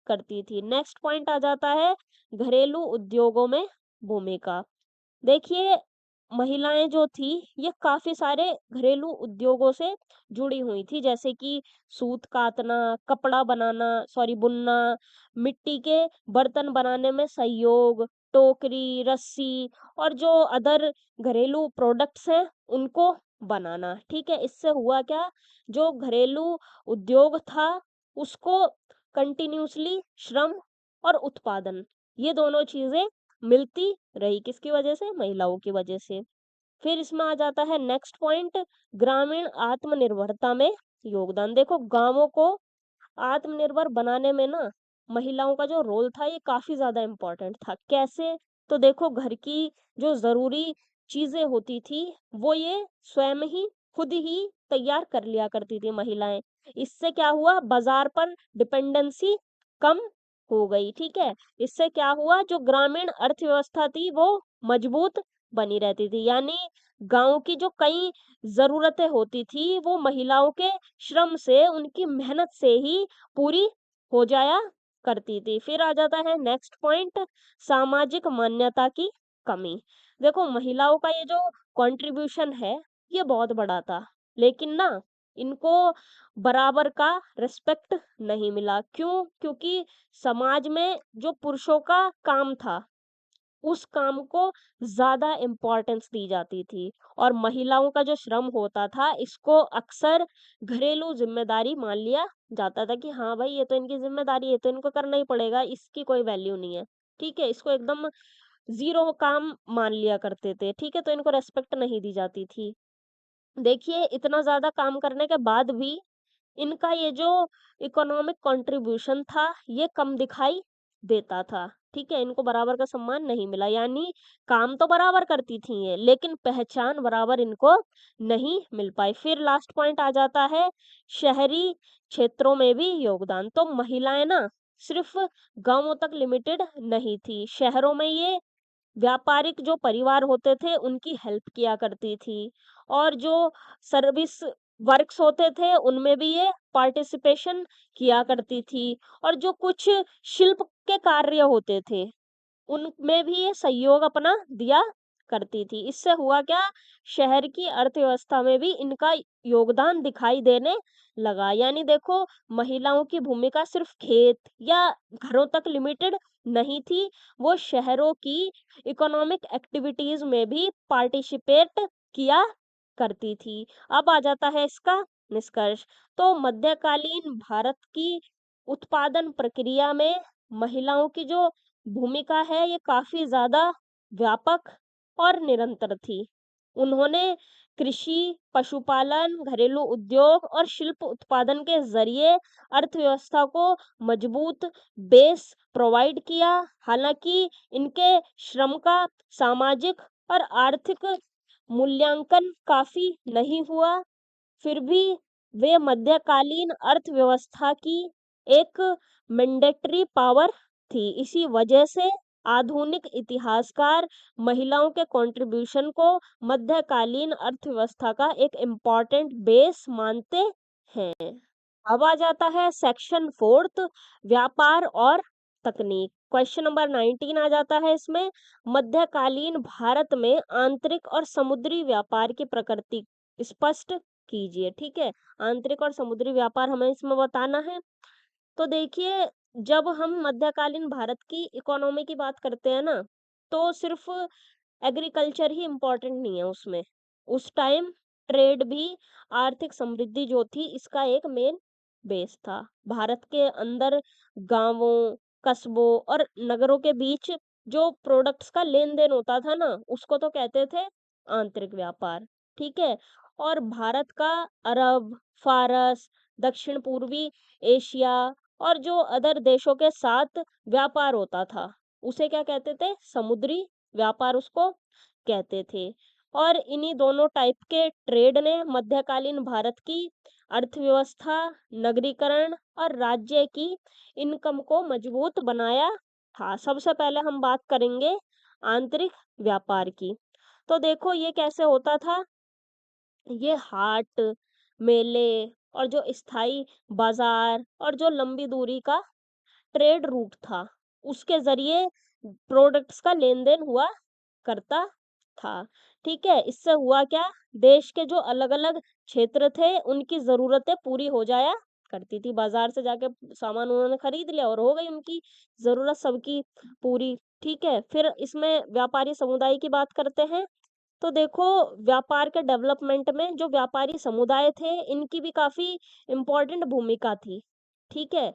करती थी। नेक्स्ट पॉइंट आ जाता है घरेलू उद्योगों में भूमिका। देखिए, महिलाएँ जो थी, ये काफ़ी सारे घरेलू उद्योगों से जुड़ी हुई थी, जैसे कि सूत कातना, कपड़ा बनाना सॉरी बुनना, मिट्टी के बर्तन बनाने में सहयोग, टोकरी, रस्सी और जो अदर घरेलू प्रोडक्ट्स हैं, उनको बनाना, ठीक है? इससे हुआ क्या, जो घरेलू उद्योग था, उसको कंटिन्यूअसली श्रम और उत्पादन, ये दोनों चीज़ें मिलती रही। किसकी वजह से? महिलाओं की वजह से। फिर इसमें आ जाता है नेक्स्ट पॉइंट, ग्रामीण आत्मनिर्भरता में योगदान। देखो, गाँवों को आत्मनिर्भर बनाने में ना महिलाओं का जो रोल था, ये काफ़ी ज़्यादा इम्पोर्टेंट था। कैसे? तो देखो, घर की जो ज़रूरी चीज़ें होती थी, वो ये स्वयं ही खुद ही तैयार कर लिया करती थी महिलाएँ। इससे क्या हुआ, बाज़ार पर डिपेंडेंसी कम हो गई, ठीक है? इससे क्या हुआ, जो ग्रामीण अर्थव्यवस्था थी, वो मजबूत बनी रहती थी। यानी गाँव की जो कई ज़रूरतें होती थी, वो महिलाओं के श्रम से, उनकी मेहनत से ही पूरी हो जाया करती थी। फिर आ जाता है नेक्स्ट पॉइंट, सामाजिक मान्यता की कमी। देखो, महिलाओं का ये जो कंट्रीब्यूशन है, ये बहुत बड़ा था, लेकिन ना इनको बराबर का रिस्पेक्ट नहीं मिला। क्यों? क्योंकि समाज में जो पुरुषों का काम था, उस काम को ज़्यादा इम्पोर्टेंस दी जाती थी और महिलाओं का जो श्रम होता था, इसको अक्सर घरेलू ज़िम्मेदारी मान लिया जाता था कि हाँ भाई, ये तो इनकी ज़िम्मेदारी है, ये तो इनको करना ही पड़ेगा, इसकी कोई वैल्यू नहीं है। ठीक है? इसको एकदम ज़ीरो काम मान लिया करते थे, ठीक है? तो इनको रिस्पेक्ट नहीं दी जाती थी। देखिए, इतना ज़्यादा काम करने के बाद भी इनका ये जो इकोनॉमिक कंट्रीब्यूशन था, ये कम दिखाई देता था, ठीक है? इनको बराबर का सम्मान नहीं मिला, यानी काम तो बराबर करती थी ये, लेकिन पहचान बराबर इनको नहीं मिल पाई। फिर लास्ट पॉइंट आ जाता है शहरी क्षेत्रों में भी योगदान। तो महिलाएँ ना सिर्फ़ गाँवों तक लिमिटेड नहीं थी, शहरों में ये व्यापारिक जो परिवार होते थे, उनकी हेल्प किया करती थी और जो सर्विस वर्क्स होते थे, उनमें भी ये पार्टिसिपेशन किया करती थी और जो कुछ शिल्प के कार्य होते थे, उनमें भी ये सहयोग अपना दिया करती थी। इससे हुआ क्या, शहर की अर्थव्यवस्था में भी इनका योगदान दिखाई देने लगा। यानी देखो, महिलाओं की भूमिका सिर्फ खेत या घरों तक लिमिटेड नहीं थी, वो शहरों की इकोनॉमिक एक्टिविटीज में भी पार्टिसिपेट किया करती थी। अब आ जाता है इसका निष्कर्ष। तो मध्यकालीन भारत की उत्पादन प्रक्रिया में महिलाओं की जो भूमिका है, ये काफ़ी ज़्यादा व्यापक और निरंतर थी। उन्होंने कृषि, पशुपालन, घरेलू उद्योग और शिल्प उत्पादन के ज़रिए अर्थव्यवस्था को मजबूत बेस प्रोवाइड किया। हालाँकि इनके श्रम का सामाजिक और आर्थिक मूल्यांकन काफ़ी नहीं हुआ, फिर भी वे मध्यकालीन अर्थव्यवस्था की एक मैंडेटरी पावर थी। इसी वजह से आधुनिक इतिहासकार महिलाओं के कंट्रीब्यूशन को मध्यकालीन अर्थव्यवस्था का एक इम्पॉर्टेंट बेस मानते हैं। अब आ जाता है सेक्शन फोर्थ, व्यापार और तकनीक। क्वेश्चन नंबर 19 आ जाता है इसमें, मध्यकालीन भारत में आंतरिक और समुद्री व्यापार की प्रकृति स्पष्ट कीजिए, ठीक है? आंतरिक और समुद्री व्यापार हमें इसमें बताना है। तो देखिए, जब हम मध्यकालीन भारत की इकोनॉमी की बात करते हैं ना, तो सिर्फ एग्रीकल्चर ही इम्पोर्टेंट नहीं है उसमें। उस टाइम ट्रेड भी, आर्थिक समृद्धि जो थी, इसका एक मेन बेस था। भारत के अंदर गाँवों, कस्बों और नगरों के बीच जो प्रोडक्ट्स का लेन-देन होता था ना, उसको तो कहते थे आंतरिक व्यापार, ठीक है? और भारत का अरब, फारस, दक्षिण पूर्वी एशिया और जो अदर देशों के साथ व्यापार होता था, उसे क्या कहते थे? समुद्री व्यापार उसको कहते थे। और इन्हीं दोनों टाइप के ट्रेड ने मध्यकालीन भारत की अर्थव्यवस्था, नगरीकरण और राज्य की इनकम को मजबूत बनाया था। सबसे पहले हम बात करेंगे आंतरिक व्यापार की। तो देखो ये कैसे होता था, ये हाट, मेले और जो स्थायी बाजार और जो लंबी दूरी का ट्रेड रूट था, उसके ज़रिए प्रोडक्ट्स का लेन-देन हुआ करता था। ठीक है? इससे हुआ क्या, देश के जो अलग-अलग क्षेत्र थे, उनकी ज़रूरतें पूरी हो जाया करती थी। बाज़ार से जाके सामान उन्होंने खरीद लिया और हो गई उनकी ज़रूरत सबकी पूरी। ठीक है? फिर इसमें व्यापारी समुदाय की बात करते हैं। तो देखो, व्यापार के डेवलपमेंट में जो व्यापारी समुदाय थे, इनकी भी काफ़ी इम्पोर्टेंट भूमिका थी। ठीक है?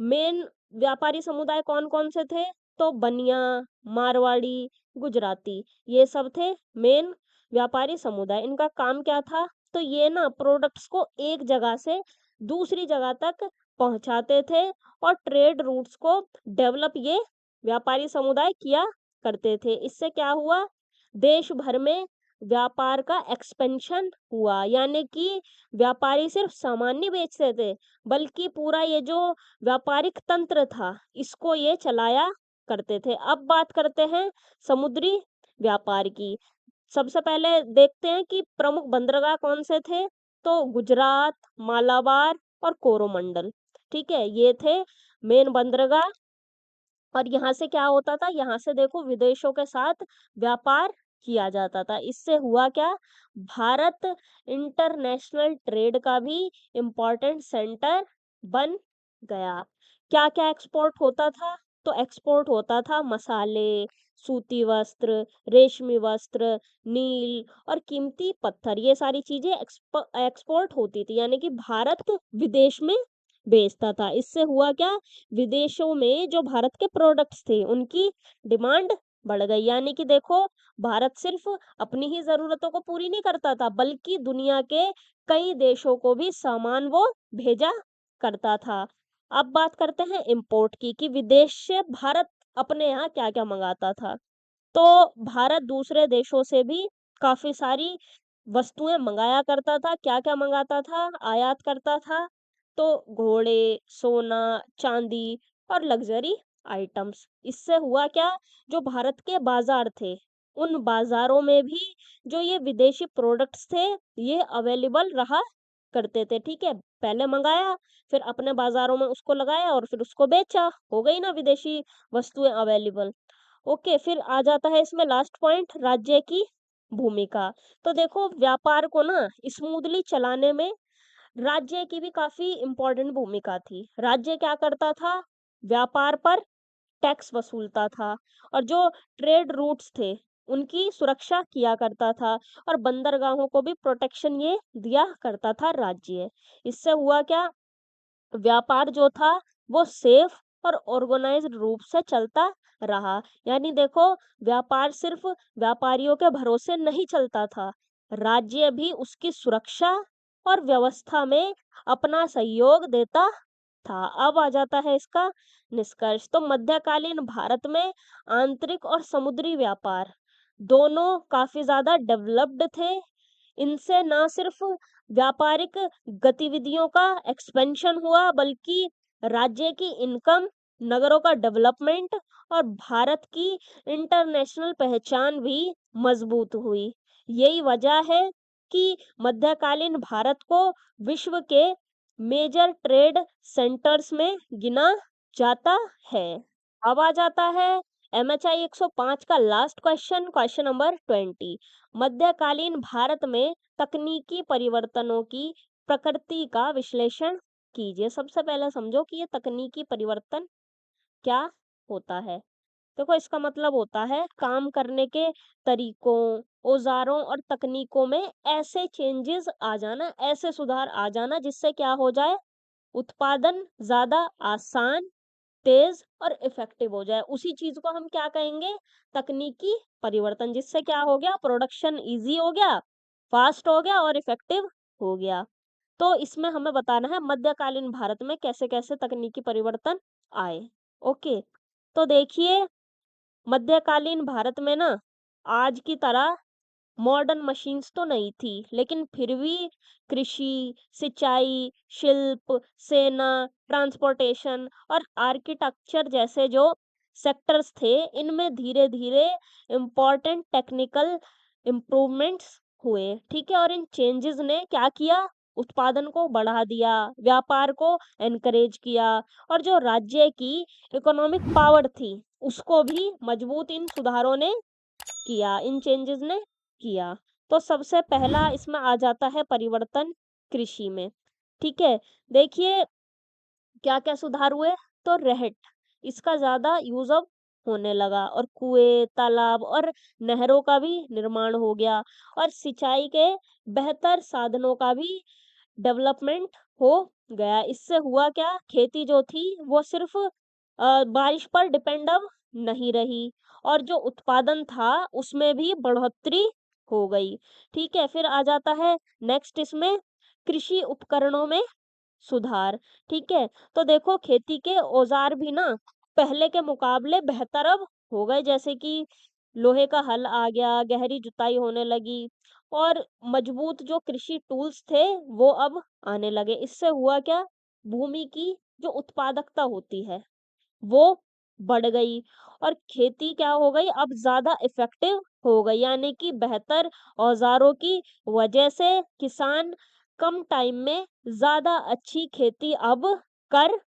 मेन व्यापारी समुदाय कौन-कौन से थे? तो बनिया, मारवाड़ी, गुजराती, ये सब थे मेन व्यापारी समुदाय। इनका काम क्या था? तो ये ना प्रोडक्ट्स को एक जगह से दूसरी जगह तक पहुँचाते थे और ट्रेड रूट्स को डेवलप ये व्यापारी समुदाय किया करते थे। इससे क्या हुआ? देश भर में व्यापार का एक्सपेंशन हुआ, यानी कि व्यापारी सिर्फ सामान नहीं बेचते थे, बल्कि पूरा ये जो व्यापारिक तंत्र था, इसको ये चलाया करते थे। अब बात करते हैं समुद्री व्यापार की। सबसे पहले देखते हैं कि प्रमुख बंदरगाह कौन से थे? तो गुजरात, मालाबार और कोरोमंडल। ठीक है? ये थे मेन बंदरगाह। और यहाँ से क्या होता था? यहाँ से देखो विदेशों के साथ व्यापार किया जाता था। इससे हुआ क्या? भारत इंटरनेशनल ट्रेड का भी इम्पोर्टेंट सेंटर बन गया। क्या-क्या एक्सपोर्ट होता था? तो एक्सपोर्ट होता था मसाले, सूती वस्त्र, रेशमी वस्त्र, नील और कीमती पत्थर। ये सारी चीज़ें एक्सपोर्ट होती थी, यानी कि भारत विदेश में बेचता था। इससे हुआ क्या? विदेशों में जो भारत के प्रोडक्ट्स थे, उनकी डिमांड बढ़ गई। यानी कि देखो, भारत सिर्फ अपनी ही ज़रूरतों को पूरी नहीं करता था, बल्कि दुनिया के कई देशों को भी सामान वो भेजा करता था। अब बात करते हैं इम्पोर्ट की, कि विदेश से भारत अपने यहाँ क्या-क्या मँगाता था। तो भारत दूसरे देशों से भी काफ़ी सारी वस्तुएँ मँगाया करता था। क्या-क्या मँगाता था? आयात करता था। तो घोड़े, सोना, चांदी और लग्ज़री आइटम्स। इससे हुआ क्या? जो भारत के बाज़ार थे, उन बाज़ारों में भी जो ये विदेशी प्रोडक्ट्स थे, ये अवेलेबल रहा करते थे। ठीक है? पहले मँगाया, फिर अपने बाज़ारों में उसको लगाया और फिर उसको बेचा। हो गई ना विदेशी वस्तुएँ अवेलेबल। ओके, फिर आ जाता है इसमें लास्ट पॉइंट, राज्य की भूमिका। तो देखो, व्यापार को ना स्मूथली चलाने में राज्य की भी काफ़ी इम्पोर्टेंट भूमिका थी। राज्य क्या करता था? व्यापार पर टैक्स वसूलता था और जो ट्रेड रूट्स थे, उनकी सुरक्षा किया करता था और बंदरगाहों को भी प्रोटेक्शन ये दिया करता था राज्य। इससे हुआ क्या? व्यापार जो था वो सेफ और ऑर्गेनाइज्ड रूप से चलता रहा। यानी देखो, व्यापार सिर्फ व्यापारियों के भरोसे नहीं चलता था, राज्य भी उसकी सुरक्षा और व्यवस्था में अपना सहयोग देता था। अब आ जाता है इसका निष्कर्ष। तो मध्यकालीन भारत में आंतरिक और समुद्री व्यापार दोनों काफी ज्यादा डेवलप्ड थे। इनसे ना सिर्फ व्यापारिक गतिविधियों का एक्सपेंशन हुआ, बल्कि राज्य की इनकम, नगरों का डेवलपमेंट और भारत की इंटरनेशनल पहचान भी मजबूत हुई। यही वजह है कि मध्यकालीन भारत को विश्व के मेजर ट्रेड सेंटर्स में गिना जाता है। अब आ जाता है MHI 105 का लास्ट क्वेश्चन, क्वेश्चन नंबर 20। मध्यकालीन भारत में तकनीकी परिवर्तनों की प्रकृति का विश्लेषण कीजिए। सबसे पहले समझो कि ये तकनीकी परिवर्तन क्या होता है। देखो, इसका मतलब होता है काम करने के तरीकों, औजारों और तकनीकों में ऐसे चेंजेस आ जाना, ऐसे सुधार आ जाना जिससे क्या हो जाए, उत्पादन ज्यादा आसान, तेज और इफेक्टिव हो जाए। उसी चीज को हम क्या कहेंगे? तकनीकी परिवर्तन। जिससे क्या हो गया? प्रोडक्शन इजी हो गया, फास्ट हो गया और इफेक्टिव हो गया। तो इसमें हमें बताना है मध्यकालीन भारत में कैसे कैसे तकनीकी परिवर्तन आए। ओके, तो देखिए, मध्यकालीन भारत में ना आज की तरह मॉडर्न मशीन्स तो नहीं थी, लेकिन फिर भी कृषि, सिंचाई, शिल्प, सेना, ट्रांसपोर्टेशन और आर्किटेक्चर जैसे जो सेक्टर्स थे, इनमें धीरे-धीरे इम्पोर्टेंट टेक्निकल इम्प्रूवमेंट्स हुए, ठीक है? और इन चेंजेस ने क्या किया? उत्पादन को बढ़ा दिया, व्यापार को एनकरेज किया और जो राज्य की इकोनॉमिक पावर थी, उसको भी मजबूत इन सुधारों ने किया, इन चेंजेस ने किया। तो सबसे पहला इसमें आ जाता है परिवर्तन कृषि में, ठीक है? देखिए क्या-क्या सुधार हुए? तो रहट, इसका ज़्यादा यूज़ अब होने लगा और कुएँ, तालाब और नहरों का भी निर्माण हो गया और सिंचाई के बेहतर साधनों का भी डेवलपमेंट हो गया। इससे हुआ क्या? खेती जो थी वो सिर्फ़ बारिश पर डिपेंड अब नहीं रही और जो उत्पादन था उसमें भी बढ़ोतरी हो गई। ठीक है? फिर आ जाता है नेक्स्ट इसमें कृषि उपकरणों में सुधार, ठीक है? तो देखो खेती के औज़ार भी ना पहले के मुकाबले बेहतर अब हो गए, जैसे कि लोहे का हल आ गया, गहरी जुताई होने लगी और मजबूत जो कृषि टूल्स थे वो अब आने लगे। इससे हुआ क्या? भूमि की जो उत्पादकता होती है वो बढ़ गई और खेती क्या हो गई? अब ज़्यादा इफ़ेक्टिव हो गई, यानी कि बेहतर औज़ारों की वजह से किसान कम टाइम में ज़्यादा अच्छी खेती अब कर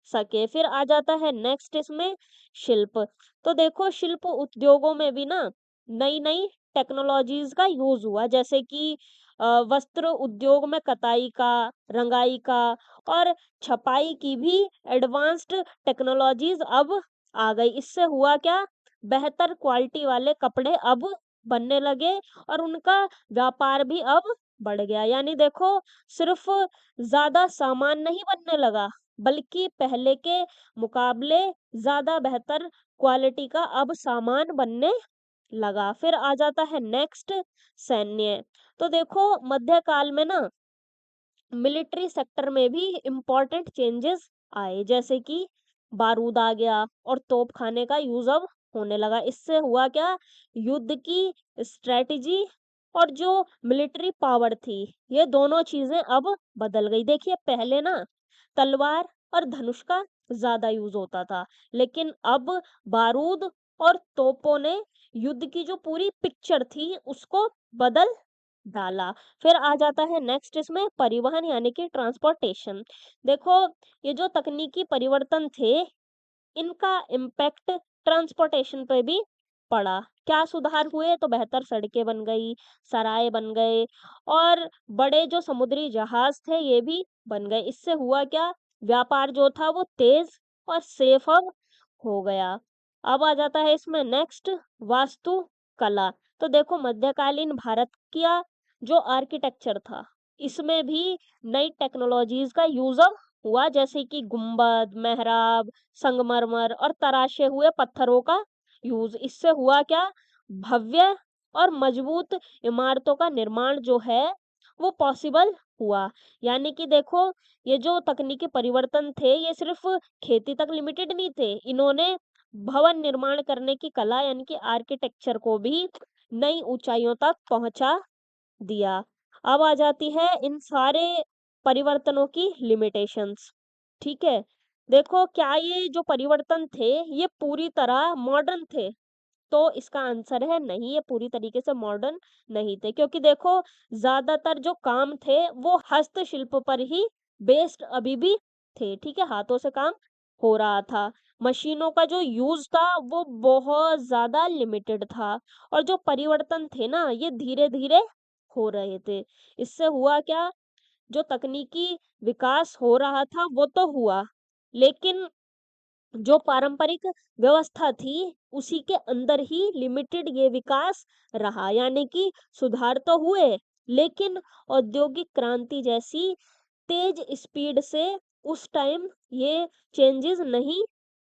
सके। फिर आ जाता है नेक्स्ट इसमें शिल्प। तो देखो शिल्प उद्योगों में भी ना नई-नई टेक्नोलॉजीज़ का यूज़ हुआ, जैसे कि वस्त्र उद्योग में कताई का, रंगाई का और छपाई की भी एडवांस्ड टेक्नोलॉजीज़ अब आ गई। इससे हुआ क्या? बेहतर क्वालिटी वाले कपड़े अब बनने लगे और उनका व्यापार भी अब बढ़ गया। यानी देखो सिर्फ़ ज़्यादा सामान नहीं बनने लगा, बल्कि पहले के मुकाबले ज़्यादा बेहतर क्वालिटी का अब सामान बनने लगा। फिर आ जाता है नेक्स्ट सैन्य। तो देखो मध्यकाल में ना मिलिट्री सेक्टर में भी इम्पोर्टेंट चेंजेस आए, जैसे कि बारूद आ गया और तोपखाने का यूज अब होने लगा। इससे हुआ क्या? युद्ध की स्ट्रेटजी और जो मिलिट्री पावर थी, ये दोनों चीजें अब बदल गई। देखिए पहले ना तलवार और धनुष का ज्यादा यूज होता था, लेकिन अब बारूद और तोपों ने युद्ध की जो पूरी पिक्चर थी उसको बदल डाला। फिर आ जाता है नेक्स्ट इसमें परिवहन यानी कि ट्रांसपोर्टेशन। देखो ये जो तकनीकी परिवर्तन थे, इनका इम्पैक्ट ट्रांसपोर्टेशन पे भी पड़ा। क्या सुधार हुए? तो बेहतर सड़कें बन गई, सराय बन गए और बड़े जो समुद्री जहाज थे ये भी बन गए। इससे हुआ क्या? व्यापार जो था वो तेज और सेफ अब हो गया। अब आ जाता है इसमें नेक्स्ट वास्तु कला। तो देखो मध्यकालीन भारत का जो आर्किटेक्चर था, इसमें भी नई टेक्नोलॉजीज का यूज अब हुआ, जैसे कि गुंबद, मेहराब, संगमरमर और तराशे हुए पत्थरों का यूज। इससे हुआ क्या? भव्य और मजबूत इमारतों का निर्माण जो है वो पॉसिबल हुआ। यानी कि देखो ये जो तकनीकी परिवर्तन थे ये सिर्फ खेती तक लिमिटेड नहीं थे, इन्होंने भवन निर्माण करने की कला यानी कि आर्किटेक्चर को भी नई ऊंचाइयों तक पहुंचा दिया। अब आ जाती है इन सारे परिवर्तनों की लिमिटेशंस, ठीक है? देखो क्या ये जो परिवर्तन थे ये पूरी तरह मॉडर्न थे? तो इसका आंसर है नहीं, ये पूरी तरीके से मॉडर्न नहीं थे, क्योंकि देखो ज़्यादातर जो काम थे वो हस्तशिल्प पर ही बेस्ड अभी भी थे, ठीक है? हाथों से काम हो रहा था। मशीनों का जो यूज़ था वो बहुत ज़्यादा लिमिटेड था और जो परिवर्तन थे ना ये धीरे-धीरे हो रहे थे। इससे हुआ क्या? जो तकनीकी विकास हो रहा था वो तो हुआ, लेकिन जो पारंपरिक व्यवस्था थी उसी के अंदर ही लिमिटेड ये विकास रहा। यानी कि सुधार तो हुए, लेकिन औद्योगिक क्रांति जैसी तेज स्पीड से उस टाइम ये चेंजेस नहीं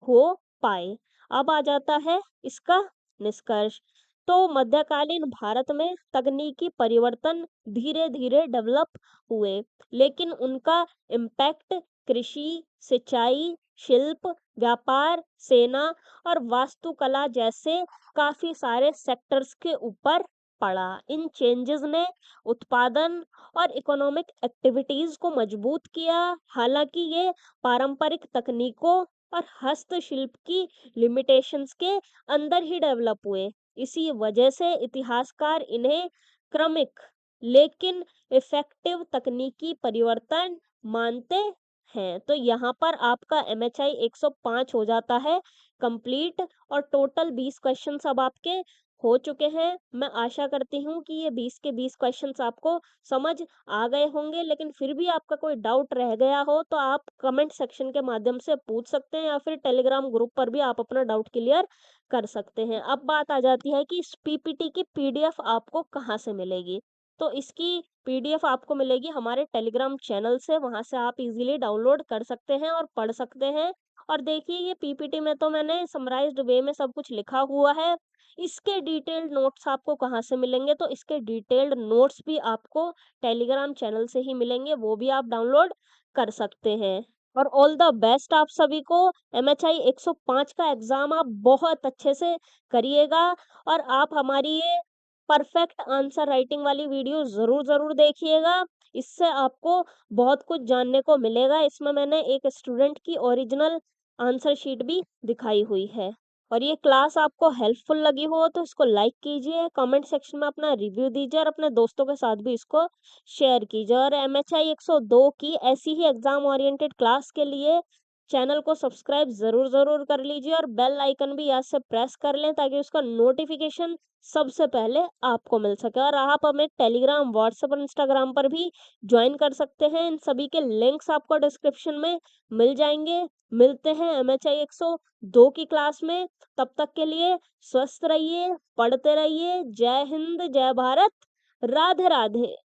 हो पाए। अब आ जाता है इसका निष्कर्ष। तो मध्यकालीन भारत में तकनीकी परिवर्तन धीरे धीरे डेवलप हुए, लेकिन उनका इम्पैक्ट कृषि, सिंचाई शिल्प, व्यापार, सेना और वास्तुकला जैसे काफ़ी सारे सेक्टर्स के ऊपर पड़ा। इन चेंजेस ने उत्पादन और इकोनॉमिक एक्टिविटीज़ को मजबूत किया, हालाँकि ये पारंपरिक तकनीकों और हस्तशिल्प की लिमिटेशंस के अंदर ही डेवलप हुए। इसी वजह से इतिहासकार इन्हें क्रमिक लेकिन इफ़ेक्टिव तकनीकी परिवर्तन मानते हैं। तो यहाँ पर आपका एमएचआई 105 हो जाता है कंप्लीट और टोटल 20 क्वेश्चंस अब आपके हो चुके हैं। मैं आशा करती हूँ कि ये 20 के 20 क्वेश्चंस आपको समझ आ गए होंगे, लेकिन फिर भी आपका कोई डाउट रह गया हो तो आप कमेंट सेक्शन के माध्यम से पूछ सकते हैं या फिर टेलीग्राम ग्रुप पर भी आप अपना डाउट क्लियर कर सकते हैं। अब बात आ जाती है कि इस पीपीटी की पीडीएफ आपको कहाँ से मिलेगी? तो इसकी पीडीएफ आपको मिलेगी हमारे टेलीग्राम चैनल से, वहाँ से आप इज़िली डाउनलोड कर सकते हैं और पढ़ सकते हैं। और देखिए ये पीपीटी में तो मैंने समराइज़्ड वे में सब कुछ लिखा हुआ है। इसके डिटेल्ड नोट्स आपको कहाँ से मिलेंगे? तो इसके डिटेल्ड नोट्स भी आपको टेलीग्राम चैनल से ही मिलेंगे, वो भी आप डाउनलोड कर सकते हैं। और ऑल द बेस्ट आप सभी को। एमएचआई 105 का एग्ज़ाम आप बहुत अच्छे से करिएगा और आप हमारी ये परफेक्ट आंसर राइटिंग वाली वीडियो ज़रूर देखिएगा। इससे आपको बहुत कुछ जानने को मिलेगा। इसमें मैंने एक स्टूडेंट की ओरिजिनल आंसर शीट भी दिखाई हुई है। और ये क्लास आपको हेल्पफुल लगी हो तो इसको लाइक कीजिए, कमेंट सेक्शन में अपना रिव्यू दीजिए और अपने दोस्तों के साथ भी इसको शेयर कीजिए। और एमएचआई 102 की ऐसी ही एग्जाम ओरिएंटेड क्लास के लिए चैनल को सब्सक्राइब ज़रूर कर लीजिए और बेल आइकन भी यहाँ से प्रेस कर लें ताकि उसका नोटिफिकेशन सबसे पहले आपको मिल सके। और आप हमें टेलीग्राम, व्हाट्सएप और इंस्टाग्राम पर भी ज्वाइन कर सकते हैं। इन सभी के लिंक्स आपको डिस्क्रिप्शन में मिल जाएंगे। मिलते हैं एमएचआई 102 की क्लास में। तब तक के लिए स्वस्थ रहिए, पढ़ते रहिए। जय हिंद, जय भारत, राधे राधे।